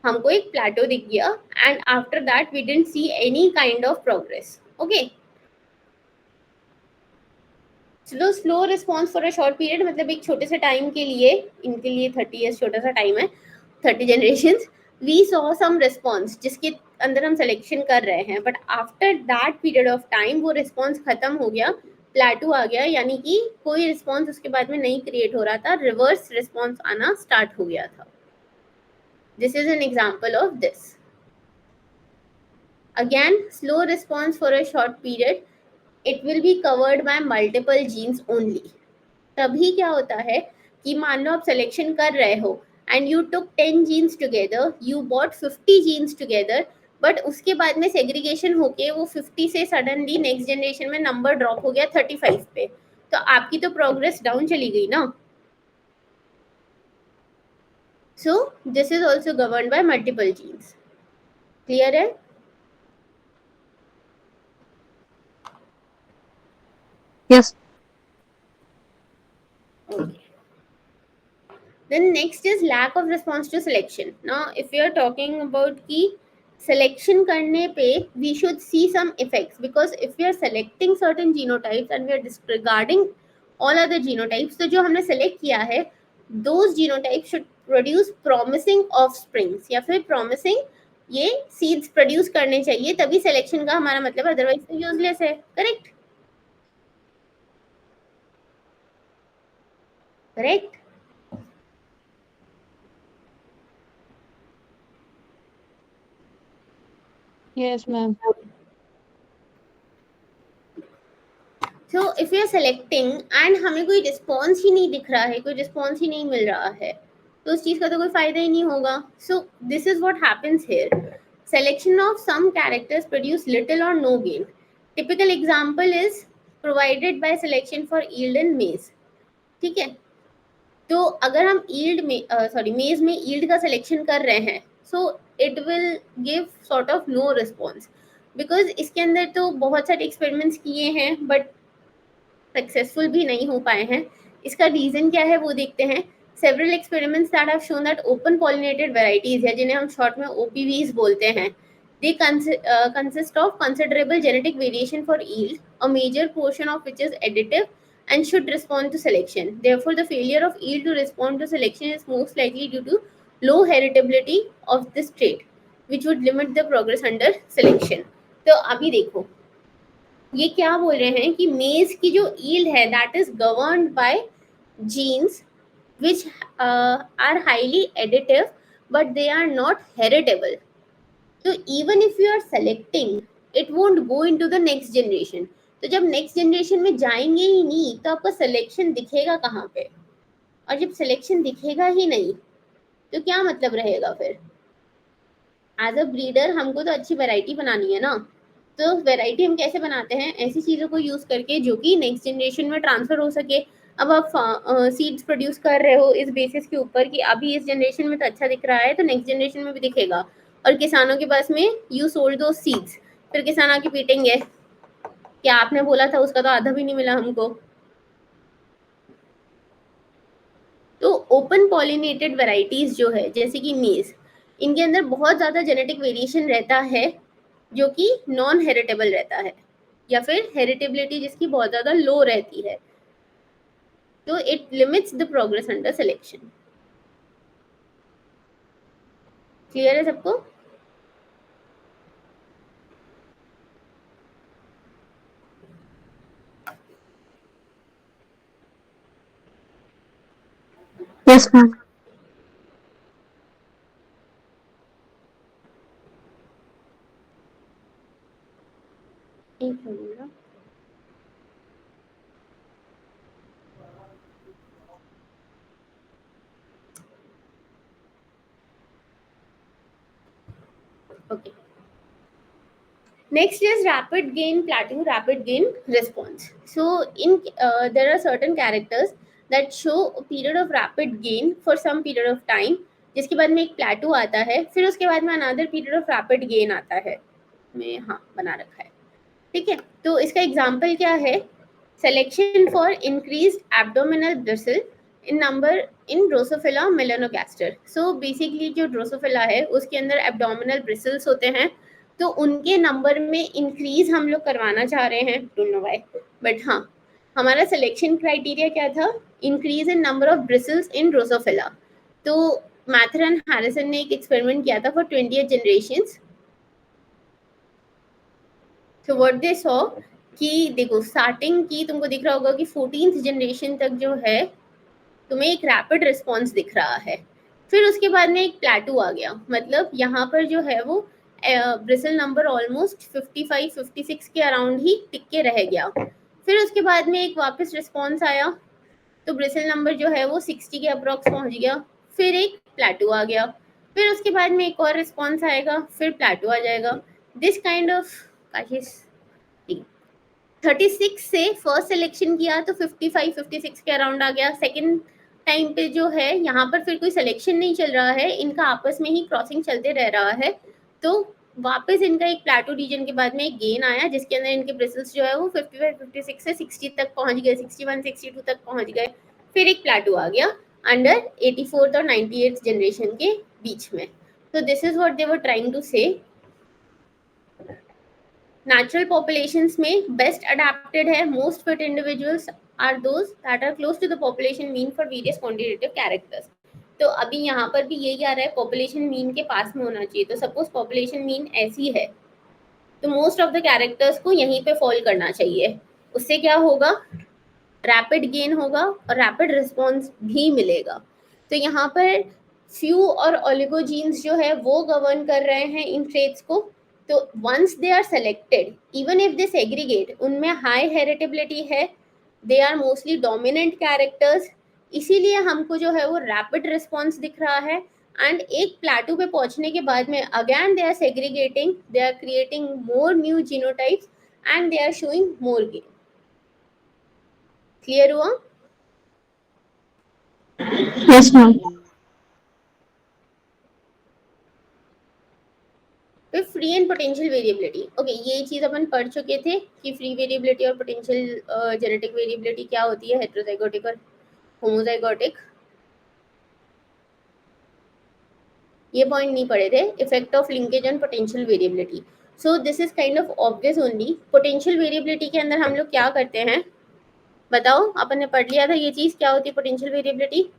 हमको एक प्लेटो दिख गया and after that we didn't see any kind of progress. Okay, slow response for a short period मतलब एक छोटे से टाइम के लिए, इनके लिए 30 ईयर्स छोटा सा टाइम है, 30 generations, we saw some response जिसके अंदर हम सिलेक्शन कर रहे हैं, but after that period of time वो रिस्पॉन्स खत्म हो गया, प्लेटू आ गया, यानी कि कोई रिस्पॉन्स उसके बाद में नहीं क्रिएट हो रहा था, रिवर्स रिस्पॉन्स आना स्टार्ट हो गया था। This is an example of this. Again slow response for a short period, it will be covered by multiple jeans only. तभी क्या होता है कि मान लो आप सिलेक्शन कर रहे हो and you took 10 genes together, you bought 50 genes together, बट उसके बाद में सेग्रीगेशन होके वो 50 से सडनली नेक्स्ट जनरेशन में नंबर ड्रॉप हो गया 35 पे, तो आपकी तो प्रोग्रेस डाउन चली गई ना। So this is also governed by multiple genes. Clear है? Yes. Okay. Then next is lack of response to selection. Now if we are talking about ki selection करने पे we should see some effects, because if we are selecting certain genotypes and we are disregarding all other genotypes, तो जो हमने select किया है those genotypes should produce promising offsprings या फिर promising ये seeds produce करने चाहिए, तभी selection का हमारा मतलब, otherwise तो useless है। correct? correct? Yes, ma'am. So if we are selecting and हमें कोई रिस्पॉन्स ही नहीं दिख रहा है, कोई रिस्पॉन्स ही नहीं मिल रहा है, तो उस चीज़ का तो कोई फायदा ही नहीं होगा। So this is what happens here, selection of some characters produce little or no gain. Typical example is provided by selection for yield and maize. ठीक है, तो अगर हम yield में maize में yield का selection कर रहे हैं, so it will give sort of no response, because इसके अंदर तो बहुत सारे एक्सपेरिमेंट्स किए हैं बट सक्सेसफुल भी नहीं हो पाए हैं। इसका रीजन क्या है वो देखते हैं। Several experiments that have shown that open pollinated varieties है, जिन्हें हम शॉर्ट में ओपीवीज बोलते हैं, they consist of considerable genetic variation for yield, a major portion of which is additive and should respond to selection. Therefore the failure of yield to respond to selection is most likely due to low heritability of this trait, which would limit the progress under selection. तो अभी देखो ये क्या बोल रहे हैं कि मेज की जो ईल्ड है that is governed by genes which are highly additive but they are not heritable. So even if you are selecting, it won't go into the next generation. तो जब नेक्स्ट जनरेशन में जाएंगे ही नहीं तो आपका सिलेक्शन दिखेगा कहाँ पे, और जब सिलेक्शन दिखेगा ही नहीं तो क्या मतलब रहेगा फिर? एज अ ब्रीडर हमको तो अच्छी वैरायटी बनानी है ना, तो वैरायटी हम कैसे बनाते हैं? ऐसी चीज़ों को यूज़ करके जो कि नेक्स्ट जनरेशन में ट्रांसफ़र हो सके। अब आप सीड्स प्रोड्यूस कर रहे हो इस बेसिस के ऊपर कि अभी इस जनरेशन में तो अच्छा दिख रहा है, तो नेक्स्ट जनरेशन में भी दिखेगा, और किसानों के पास में यू सोल्ड दो सीड्स, फिर किसान आके पीटेंगे कि आपने बोला था उसका तो आधा भी नहीं मिला हमको। तो ओपन पॉलिनेटेड वैरायटीज जो है जैसे कि मेज, इनके अंदर बहुत ज़्यादा जेनेटिक वेरिएशन रहता है जो कि नॉन हेरिटेबल रहता है, या फिर हेरिटेबिलिटी जिसकी बहुत ज़्यादा लो रहती है, तो it limits the progress under selection. Clear है सबको? Yes, ma'am. एक मिनट ना। Okay. Next is rapid gain plateau, rapid gain response. So in there are certain characters that show a period of rapid gain for some period of time, जिसके बाद में एक प्लेटू आता है, फिर उसके बाद में another period of rapid gain आता है। मैं हाँ बना रखा है, ठीक है। तो इसका एग्जांपल क्या है? Selection for increased abdominal bristle in number in Drosophila melanogaster. So basically जो ड्रोसोफिला है उसके अंदर एब्डोमिनल ब्रिसल्स होते हैं, तो उनके नंबर में इंक्रीज हम लोग करवाना चाह रहे हैं, डोंट नो व्हाई, बट हाँ हमारा सिलेक्शन क्राइटेरिया क्या था? Increase in number of bristles in Drosophila. तो मैथर एंड हैरिसन ने एक एक्सपेरिमेंट किया था फॉर 20th जनरेशंस। तो व्हाट दे सॉ कि देखो स्टार्टिंग की तुमको दिख रहा होगा कि 14th जनरेशन तक जो है तुम्हें एक रैपिड रिस्पॉन्स दिख रहा है, फिर उसके बाद में एक प्लेटू आ गया, मतलब यहाँ पर जो है वो ब्रिसल नंबर ऑलमोस्ट 55-56 के अराउंड ही टिक के रह गया। फिर उसके बाद में एक वापस रिस्पॉन्स आया, तो ब्रिसल नंबर जो है वो 60 के अप्रॉक्स पहुंच गया, फिर एक प्लेटू आ गया, फिर उसके बाद में एक और रिस्पॉन्स आएगा, फिर प्लेटू आ जाएगा। दिस काइंड ऑफ 36 से फर्स्ट सिलेक्शन किया तो 55-56 के अराउंड आ गया। सेकंड टाइम पे जो है यहाँ पर फिर कोई सिलेक्शन नहीं चल रहा है, इनका आपस में ही क्रॉसिंग चलते रह रहा है, तो वापस इनका एक प्लेटू रीजन के बाद में एक गेन आया जिसके अंदर इनके ब्रिसल्स जो है वो 55-56 से 60 तक पहुंच गए, 61-62 तक पहुंच गए, फिर एक प्लेटू आ गया अंडर 84th और 98th जनरेशन के बीच में। तो this is what they were trying to say. Natural populations में बेस्ट अडेप्टेड है, most fit individuals are those that are close to the population mean for various quantitative characters. तो अभी यहाँ पर भी यही आ रहा है, पॉपुलेशन मीन के पास में होना चाहिए। तो सपोज पॉपुलेशन मीन ऐसी है तो मोस्ट ऑफ द कैरेक्टर्स को यहीं पे फॉल करना चाहिए, उससे क्या होगा? रैपिड गेन होगा और रैपिड रिस्पॉन्स भी मिलेगा। तो यहाँ पर फ्यू और ओलिगोजीन्स जो है वो गवर्न कर रहे हैं इन ट्रेट्स को। तो once they are selected, even if they segregate, उनमें हाई हेरिटेबिलिटी है, they are mostly dominant characters, इसीलिए हमको जो है वो रैपिड रिस्पॉन्स दिख रहा है। एंड एक प्लेटू पे पहुंचने के बाद में again they are segregating, they are creating more new genotypes and they are showing more gain. Clear हुआ? Yes, ma'am. फिर free and potential variability. Okay, ये चीज अपन पढ़ चुके थे कि फ्री वेरिएबिलिटी और पोटेंशियल जेनेटिक वेरिएबिलिटी क्या होती है, हेटेरोजाइगोटिक और होमोजाइगोटिक। ये पॉइंट नहीं पढ़े थे, effect of linkage on potential variability. So this is kind of obvious only. Potential variability के अंदर हम लोग क्या करते हैं बताओ? अपन ने पढ़ लिया था ये चीज क्या होती है पोटेंशियल वेरिएबिलिटी।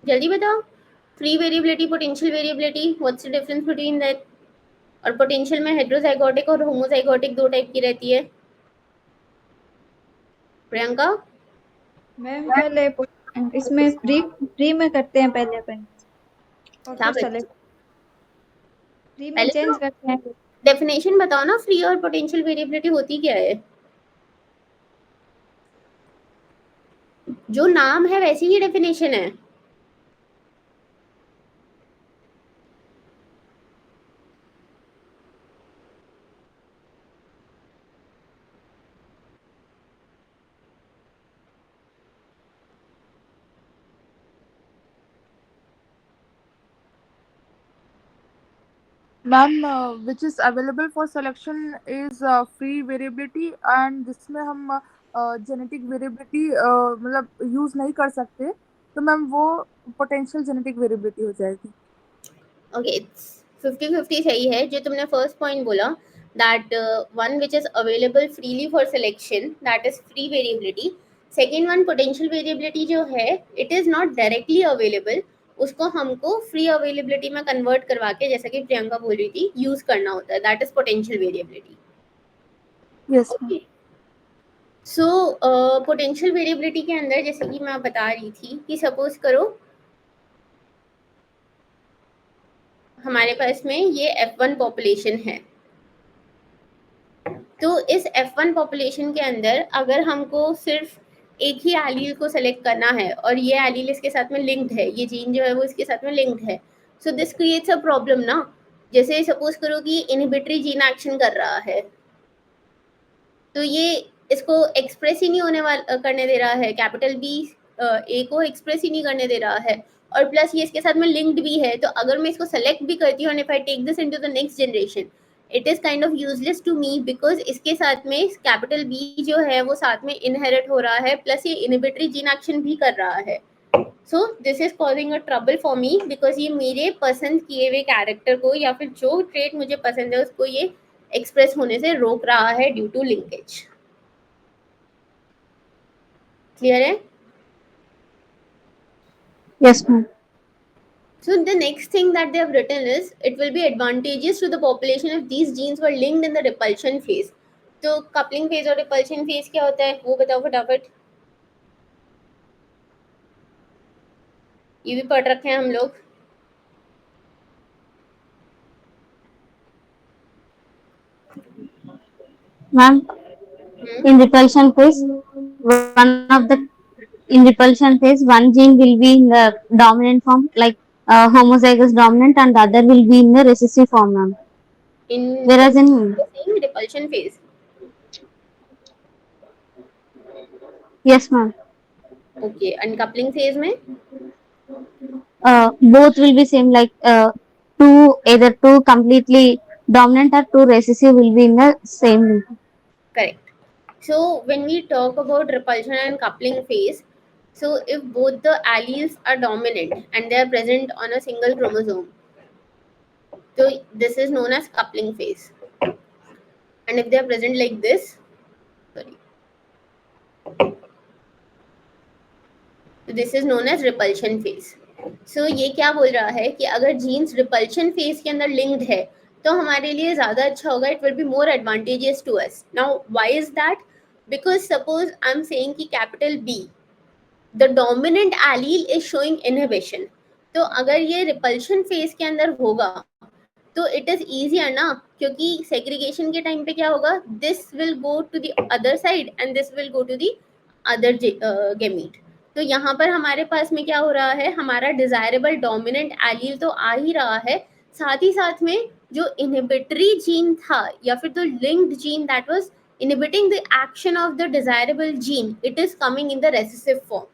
जल्दी बताओ। Free variability, potential variability, what's the difference between that? और पोटेंशियल में हेटेरोजाइगोटिक और होमोजाइगोटिक दो टाइप की रहती है। प्रियंका? मैम पहले इसमें फ्री फ्री में करते हैं पहले अपन, और क्या फिर बच्चे? सेलेक्ट। फ्री में पहले चेंज तो करते हैं। डेफिनेशन बताओ ना, फ्री और पोटेंशियल वेरिएबिलिटी होती क्या है? जो नाम है वैसी ही डेफिनेशन है। Ma'am which is available for selection is free variability and जिसमें हम जेनेटिक वेरिएबिलिटी मतलब यूज नहीं कर सकते, तो मैम वो पोटेंशियल जेनेटिक वेरिएबिलिटी हो जाएगी। ओके, इट्स 50-50 सही है। जो तुमने फर्स्ट पॉइंट बोला, that one which is available freely for selection, that is free variability. Second one potential variability जो है, it is not directly available, उसको हमको फ्री अवेलेबिलिटी में कन्वर्ट करवा के, जैसा कि प्रियंका बोल रही थी, यूज करना होता है, that is potential variability. Yes ma'am. Okay, so potential variability के अंदर जैसे कि मैं बता रही थी कि सपोज करो हमारे पास में ये F1 पॉपुलेशन है, तो इस F1 पॉपुलेशन के अंदर अगर हमको सिर्फ एक ही एलील को सेलेक्ट करना है और ये एलील इसके साथ में लिंक्ड है, ये जीन जो है वो इसके साथ में लिंक्ड है, so this creates a problem ना। जैसे सपोज करो कि इनहिबिटरी जीन एक्शन कर रहा है, तो ये इसको एक्सप्रेस ही नहीं होने वाला करने दे रहा है, कैपिटल बी ए को एक्सप्रेस ही नहीं करने दे रहा है, और प्लस ये इसके साथ में लिंक्ड भी है। तो अगर मैं इसको सेलेक्ट भी करती हूँ, if I take this into the next generation, it is kind of useless to me, because इसके साथ में कैपिटल बी जो है वो साथ में इनहेरिट हो रहा है, प्लस ये इनहिबिटरी जीन एक्शन भी कर रहा है। So this is causing a trouble for me, because ये मेरे पसंद किए हुए कैरेक्टर को या फिर जो ट्रेट मुझे पसंद है उसको ये एक्सप्रेस होने से रोक रहा है ड्यू टू लिंकेज। क्लियर है? Yes, ma'am. So the next thing that they have written is it will be advantageous to the population if these genes were linked in the repulsion phase. तो coupling phase और repulsion phase क्या होता है वो बताओ फटाफट। ये भी पढ़ रखे हैं हम लोग। Ma'am, in repulsion phase, one gene will be in the dominant form, like homozygous dominant, and the other will be in the recessive form, ma'am. In Whereas in saying repulsion phase, yes, ma'am, okay, uncoupling phase में both will be same, like either two completely dominant or two recessive will be in the same. correct. So when we talk about repulsion and coupling phase, so if both the alleles are dominant and they are present on a single chromosome, so this is known as coupling phase. And if they are present like this, sorry, so this is known as repulsion phase. So ये क्या बोल रहा है कि अगर jeans repulsion phase के अंदर linked है तो हमारे लिए ज्यादा अच्छा होगा, it will be more advantageous to us. Now why is that? Because suppose I am saying कि capital B the dominant allele is showing inhibition, तो अगर ये रिपल्शन फेज के अंदर होगा तो इट इज ईजियर ना, क्योंकि सेग्रीगेशन के टाइम पे क्या होगा, this will go to the other side and this will go to the other gamete. तो यहाँ पर हमारे पास में क्या हो रहा है, हमारा डिजायरेबल डोमिनेंट एलील तो आ ही रहा है, साथ ही साथ में जो इनहिबिटरी जीन था या फिर जो linked gene that was inhibiting the action of the desirable gene, it is coming in the recessive form.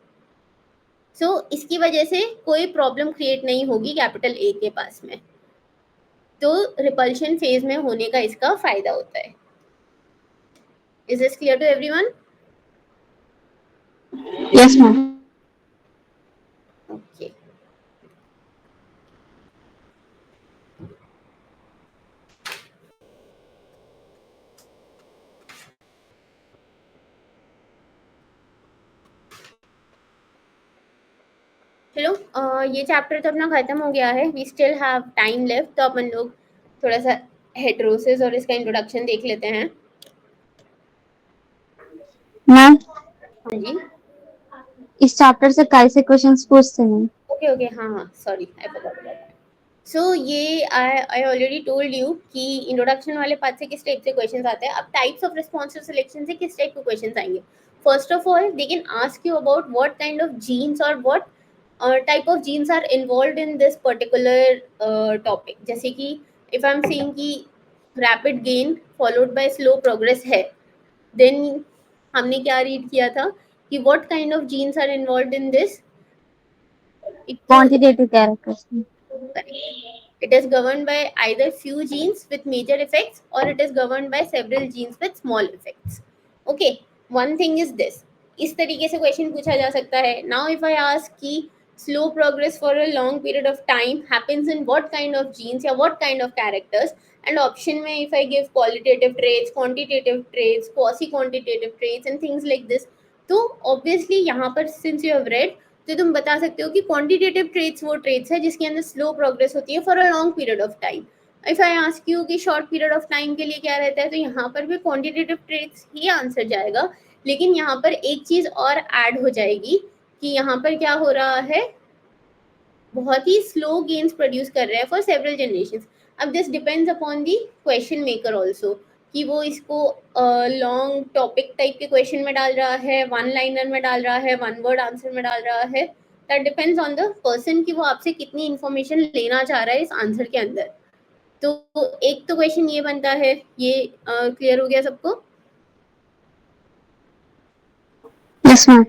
So इसकी वजह से कोई प्रॉब्लम क्रिएट नहीं होगी कैपिटल ए के पास में, तो रिपल्शन फेज में होने का इसका फायदा होता है। Is this clear to everyone? Yes, ma'am. Okay, चलो ये चैप्टर तो अपना खत्म हो गया है, we still have time left, तो अपन लोग थोड़ा सा हेटेरोसिस और इसका इंट्रोडक्शन देख लेते हैं। मैम, हाँ जी, इस चैप्टर से कैसे क्वेश्चंस पूछते हैं? ओके ओके, हाँ हाँ, sorry I forgot about that. So ये आई ऑलरेडी टोल्ड यू कि इंट्रोडक्शन वाले पार्ट से किस टाइप से क्वेश्चंस आते हैं. अब टाइप्स ऑफ रिस्पॉन्सिव सिलेक्शन से किस टाइप के क्वेश्चंस आएंगे. First of all they can ask you about what kind of genes और what type of genes are involved in this particular topic. जैसे कि if I'm saying कि rapid gain followed by slow progress है, then हमने क्या read किया था कि what kind of genes are involved in this. एक तो Quantitative characteristic. it is governed by either few genes with major effects or it is governed by several genes with small effects. Okay, one thing is this. इस तरीके से question पूछा जा सकता है. Now if I ask कि slow progress for a long period of time happens in what kind of genes या what kind of characters, and option में if I give qualitative traits, quantitative traits, quasi-quantitative traits and things like this, तो obviously यहाँ पर since you have read तो तुम बता सकते हो कि क्वांटिटेटिव ट्रेट्स वो ट्रेट्स है जिसके अंदर स्लो प्रोग्रेस होती है for a long period of time. If I ask you कि शॉर्ट पीरियड ऑफ टाइम के लिए क्या रहता है, तो यहाँ पर भी क्वांटिटेटिव ट्रेट्स ही आंसर जाएगा. लेकिन यहाँ पर एक चीज और ऐड हो जाएगी कि यहाँ पर क्या हो रहा है, बहुत ही स्लो गेन्स प्रोड्यूस कर रहे हैं फॉर सेवरल जनरेशंस. अब this depends upon the question maker also कि वो इसको लॉन्ग टॉपिक टाइप के क्वेश्चन में डाल रहा है, वन लाइनर में डाल रहा है, वन वर्ड आंसर में डाल रहा है. That depends on the person कि वो आपसे कितनी इंफॉर्मेशन लेना चाह रहा है इस आंसर के अंदर. तो एक तो क्वेश्चन ये बनता है, ये क्लियर हो गया सबको? Yes, ma'am.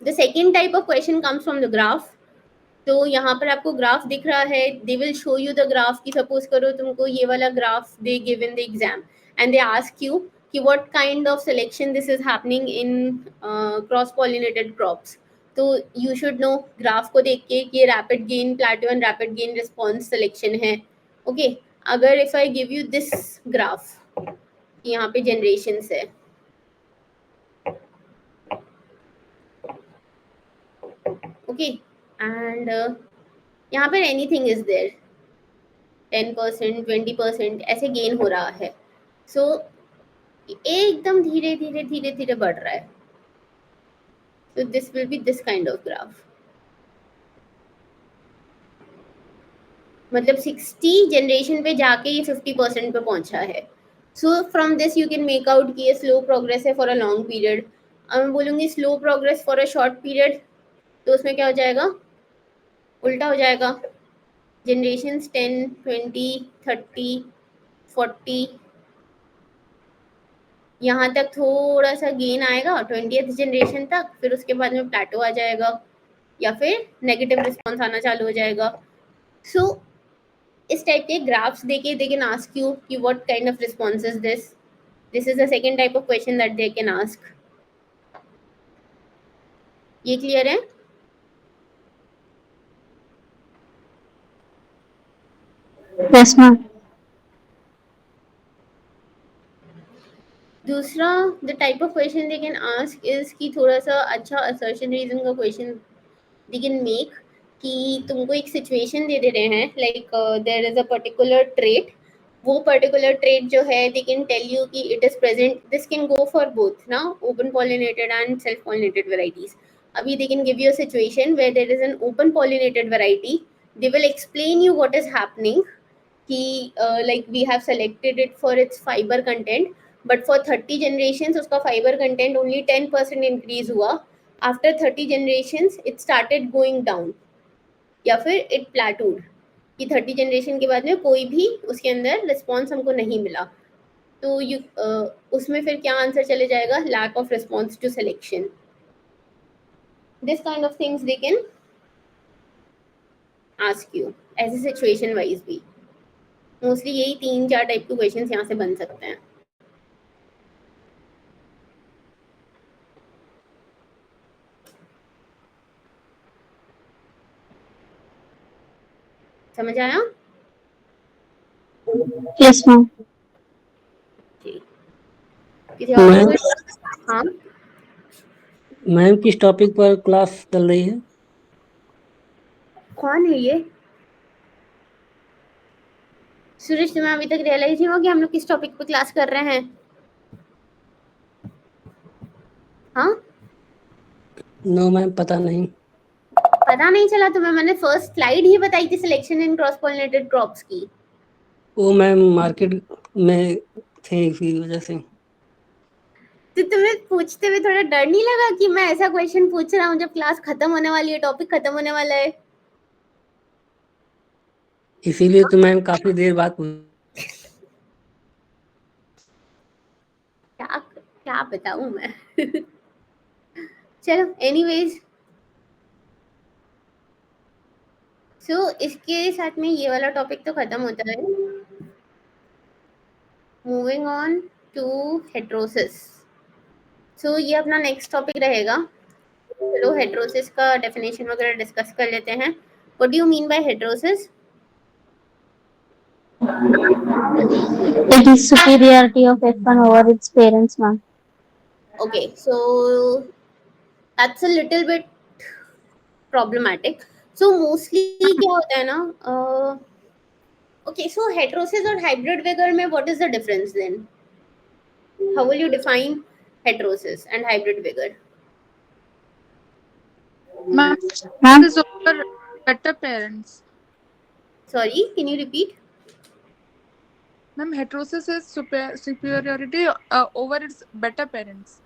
The second type of question comes from the graph. तो यहाँ पर आपको ग्राफ दिख रहा है. They will show you the graph की सपोज करो तुमको ये वाला graph they give in the exam and they ask you कि what kind of selection this is happening in cross pollinated crops. तो यू शुड नो ग्राफ को देख के कि ये rapid gain plateau and rapid gain response selection है. Okay, अगर if I give you this graph, यहाँ पे जनरेशंस है, ओके, एंड यहाँ पर एनीथिंग इज देयर, 10%, 20% ऐसे गेन हो रहा है. सो एकदम धीरे धीरे धीरे धीरे बढ़ रहा है. So this will be this kind of graph. मतलब 60 जनरेशन पे जाके ये 50% पे पहुंचा है. So from this you can make out कि ये स्लो प्रोग्रेस है फॉर अ लॉन्ग पीरियड. अब मैं बोलूँगी slow progress for a short period, तो उसमें क्या हो जाएगा, उल्टा हो जाएगा. जनरेशंस 10, 20, 30, 40, यहाँ तक थोड़ा सा गेन आएगा 20th जनरेशन तक, फिर उसके बाद में प्लेटो आ जाएगा या फिर नेगेटिव रिस्पॉन्स आना चालू हो जाएगा. सो इस टाइप के ग्राफ्स देके दे कैन आस्क यू कि what kind of response is this. This is the second type of question that they can ask. ये क्लियर है? Yes, ma'am. दूसरा the type of question they can ask is कि थोड़ा सा अच्छा assertion reason का question they can make कि तुमको एक सिचुएशन दे रहे हैं like there is a particular trait. वो पर्टिकुलर ट्रेट जो है दे कैन टेल यू कि it is present. This can go for both ना, open pollinated and self pollinated varieties. अभी they can give you a situation where there is an open pollinated variety. They will explain you what is happening कि like we have selected it for its fiber content, but for 30 generations उसका fiber content only 10% increase हुआ. After 30 generations it started going down या फिर it plateaued कि 30 generation के बाद में कोई भी उसके अंदर response हमको नहीं मिला. तो उसमें फिर क्या आंसर चले जाएगा, lack of response to selection. This kind of things they can ask you as a situation wise भी. मोस्टली यही 3-4 टाइप के क्वेश्चंस यहाँ से बन सकते हैं. समझ आया? Yes, ma'am. किसी और मैम, को? हाँ, मैम किस टॉपिक पर क्लास चल रही है? कौन है ये? सूरज, तुम्हें अभी तक रियलाइज नहीं हुआ कि हम लोग किस टॉपिक पे क्लास कर रहे हैं? हाँ, नो मैम, पता नहीं. पता नहीं चला तुम्हें? मैंने फर्स्ट स्लाइड ही बताई थी selection in cross pollinated crops की। वो मैम मार्केट में थे इसी वजह से। तो तुम्हें पूछते हुए थोड़ा डर नहीं लगा कि मैं ऐसा क्वेश्चन पूछ रहा हूँ जब क्लास खत्म होने वाली है, टॉपिक खत्म होने वाला है? इसीलिए तो मैम काफी देर बाद क्या क्या बताऊं मैं। चलो एनीवेज, सो इसके साथ में ये वाला टॉपिक तो खत्म होता है। Moving on to heterosis. So ये अपना नेक्स्ट टॉपिक रहेगा। चलो हेट्रोसिस का डेफिनेशन वगैरह डिस्कस कर लेते हैं। What do you mean bye heterosis? It is superiority of F1 over its parents, ma'am. Okay, so that's a little bit problematic. So mostly क्या होता है ना, okay, so heterosis और hybrid vigor में what is the difference then? How will you define heterosis and hybrid vigor? Ma'am, Ma'am, this is over better parents. Sorry, can you repeat? Ma'am, heterosis is superiority over its better parents.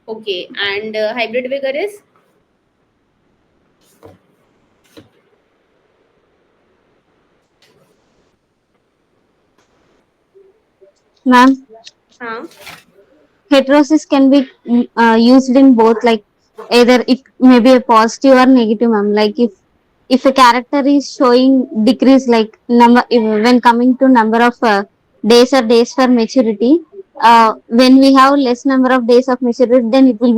Okay, and hybrid vigor is? ma'am, हाँ, heterosis can be used in both, like either it may be a positive or negative, ma'am. Like if a character is showing decrease, like number when coming to number of days or days for maturity, when we have less number of days of maturity, then it will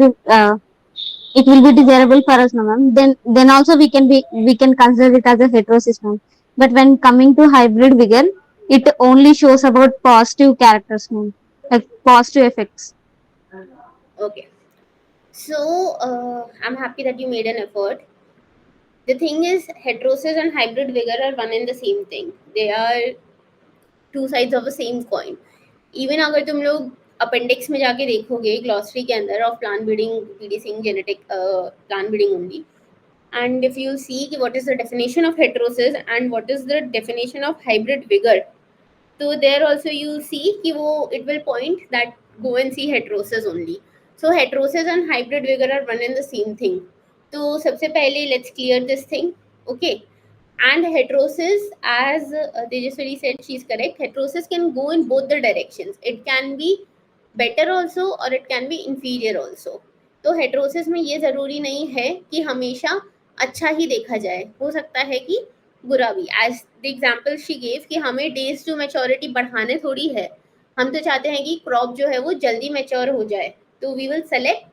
be desirable for us, no, ma'am. Then also we can consider it as a heterosis, ma'am. But when coming to hybrid vigor, it only shows about positive characters, ma'am, like positive effects. okay. So I'm happy that you made an effort. The thing is, heterosis and hybrid vigor are one and the same thing. They are two sides of the same coin. Even अगर तुम लोग appendix में जाके देखोगे glossary के अंदर of plant breeding पीडीसिंग genetic plant breeding only, and if you see कि what is the definition of heterosis and what is the definition of hybrid vigor, so there also you see कि वो it will point that go and see heterosis only. So heterosis and hybrid vigor are one and the same thing. तो सबसे पहले let's clear this thing, okay? And heterosis, as Tejaswari said, she's correct. Heterosis can go in both the directions. It can be better also or it can be inferior also. तो heterosis में ये ज़रूरी नहीं है कि हमेशा अच्छा ही देखा जाए, हो सकता है कि बुरा भी। As the example she gave कि हमें days to maturity बढ़ाने थोड़ी है, हम तो चाहते हैं कि crop जो है वो जल्दी mature हो जाए, तो we will select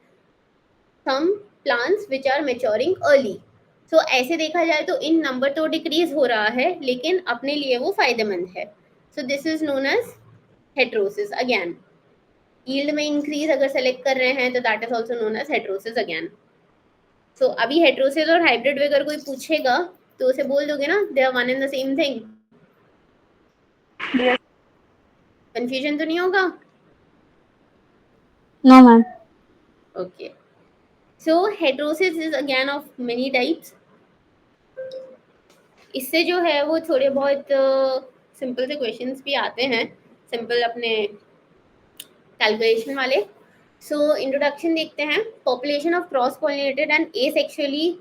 some plants which are maturing early. So ऐसे देखा जाए तो इन नंबर तो डिक्रीज हो रहा है लेकिन अपने लिए वो फायदेमंद है. So this is known as heterosis again. Yield में इंक्रीज अगर सेलेक्ट कर रहे हैं तो that is also known as heterosis again. So अभी हेट्रोसिस और हाइब्रिड विगर कोई पूछेगा तो उसे बोल दोगे ना they are one and the same thing. Confusion तो नहीं होगा? No, ma'am. Okay. So heterosis is again of many types. इससे जो है वो थोड़े बहुत सिंपल से क्वेश्चंस भी आते हैं, सिंपल अपने कैलकुलेशन वाले. सो इंट्रोडक्शन देखते हैं. Population of cross pollinated and asexually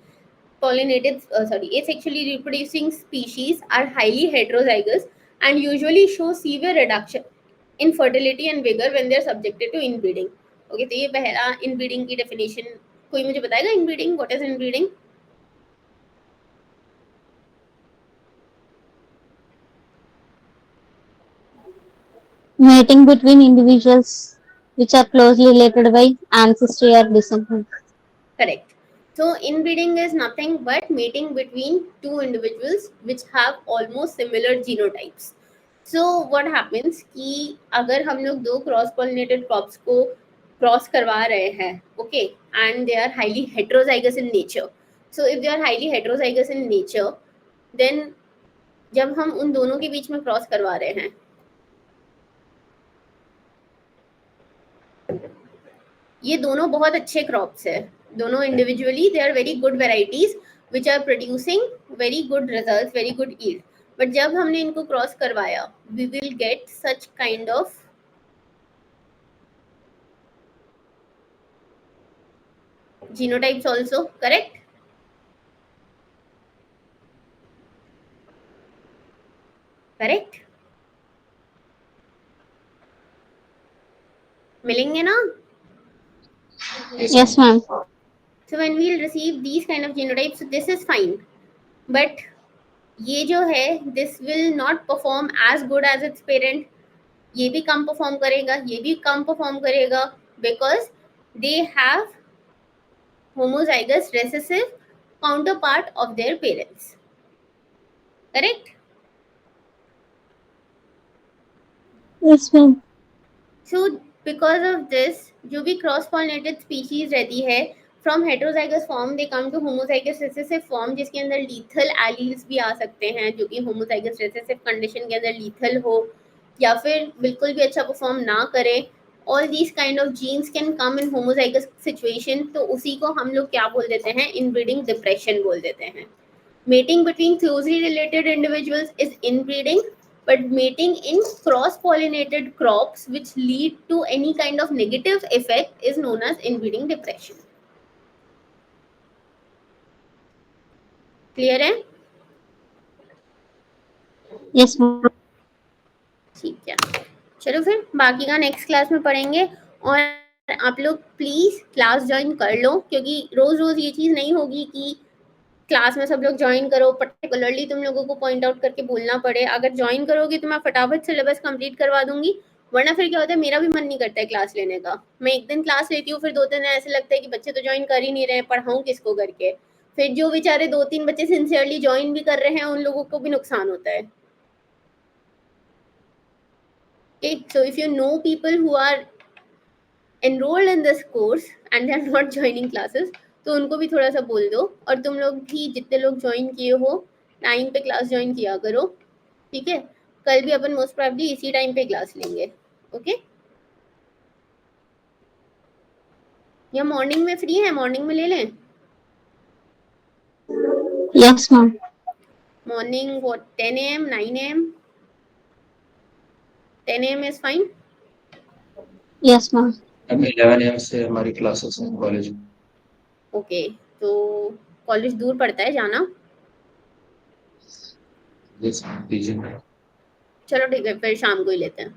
asexually reproducing species are highly heterozygous and usually show severe reduction in fertility and vigor when they are subjected to inbreeding. Okay, तो ये पहला inbreeding की definition. कोई मुझे बताएगा inbreeding? What is inbreeding? Mating between individuals which are closely related by ancestry or descent. Correct. So inbreeding is nothing but mating between two individuals which have almost similar genotypes. So what happens कि अगर हम लोग दो cross pollinated crops को cross करवा रहे हैं, okay, and they are highly heterozygous in nature. So if they are highly heterozygous in nature, then जब हम उन दोनों के बीच में क्रॉस करवा रहे हैं, ये दोनों बहुत अच्छे क्रॉप्स है, दोनों individually they are very good varieties, which are producing very good results, very good yield. But जब हमने इनको क्रॉस करवाया, we will get such kind of genotypes also, correct? Correct? मिलेंगे ना? Yes, ma'am. So when we'll receive these kind of genotypes, so this is fine. But ये जो है, this will not perform as good as its parent. ये भी कम perform करेगा, ये भी कम परफॉर्म करेगा, because they have homozygous recessive counterpart of their parents. Correct? Yes, ma'am. So because of this, जो भी क्रॉस पॉलिनेटेड स्पीशीज रहती है, from heterozygous form they come to homozygous recessive form, जिसके अंदर लीथल एलील्स भी आ सकते हैं, जो कि होमोजाइगस रिसेसिव कंडीशन के अंदर लीथल हो या फिर बिल्कुल भी अच्छा परफॉर्म ना करे. All these kind of genes can come in homozygous situation. तो उसी को हम लोग क्या बोल देते हैं? इनब्रीडिंग डिप्रेशन बोल देते हैं. Mating between closely related individuals is inbreeding, but mating in cross-pollinated crops which lead to any kind of negative effect is known as inbreeding depression. Clear है? Yes, ma'am. ठीक है, चलो फिर बाकी का नेक्स्ट क्लास में पढ़ेंगे. और आप लोग प्लीज क्लास ज्वाइन कर लो, क्योंकि रोज रोज ये चीज नहीं होगी कि क्लास में सब लोग ज्वाइन करो, पर्टिकुलरली तुम लोगों को पॉइंट आउट करके बोलना पड़े. अगर ज्वाइन करोगे तो मैं फटाफट सिलेबस कंप्लीट करवा दूंगी, वरना फिर क्या होता है, मेरा भी मन नहीं करता है क्लास लेने का. मैं एक दिन क्लास लेती हूँ, फिर 2-3 दिन ऐसे लगता है कि बच्चे तो ज्वाइन कर ही नहीं रहे, पढ़ाऊँ किसको करके. फिर जो बेचारे 2-3 बच्चे सिंसियरली ज्वाइन भी कर रहे हैं, उन लोगों को भी नुकसान होता है. So if you know people who are enrolled in this course and they are not joining classes, तो उनको भी थोड़ा सा बोल दो. और तुम लोग भी जितने लोग ज्वाइन किए हो, टाइम पे क्लास ज्वाइन किया करो, ठीक है? कल भी अपन मोस्ट प्रोबेबली इसी टाइम पे क्लास लेंगे. ओके? या मॉर्निंग में फ्री है? मॉर्निंग में ले लें? Yes, ma'am. Morning what 10 AM 9 AM? 10 AM is fine. Yes, ma'am. 11 AM से हमारी क्लासेस हैं कॉलेज में. ओके, तो कॉलेज दूर पड़ता है जाना? दीजिए. चलो ठीक है, फिर शाम को ही लेते हैं.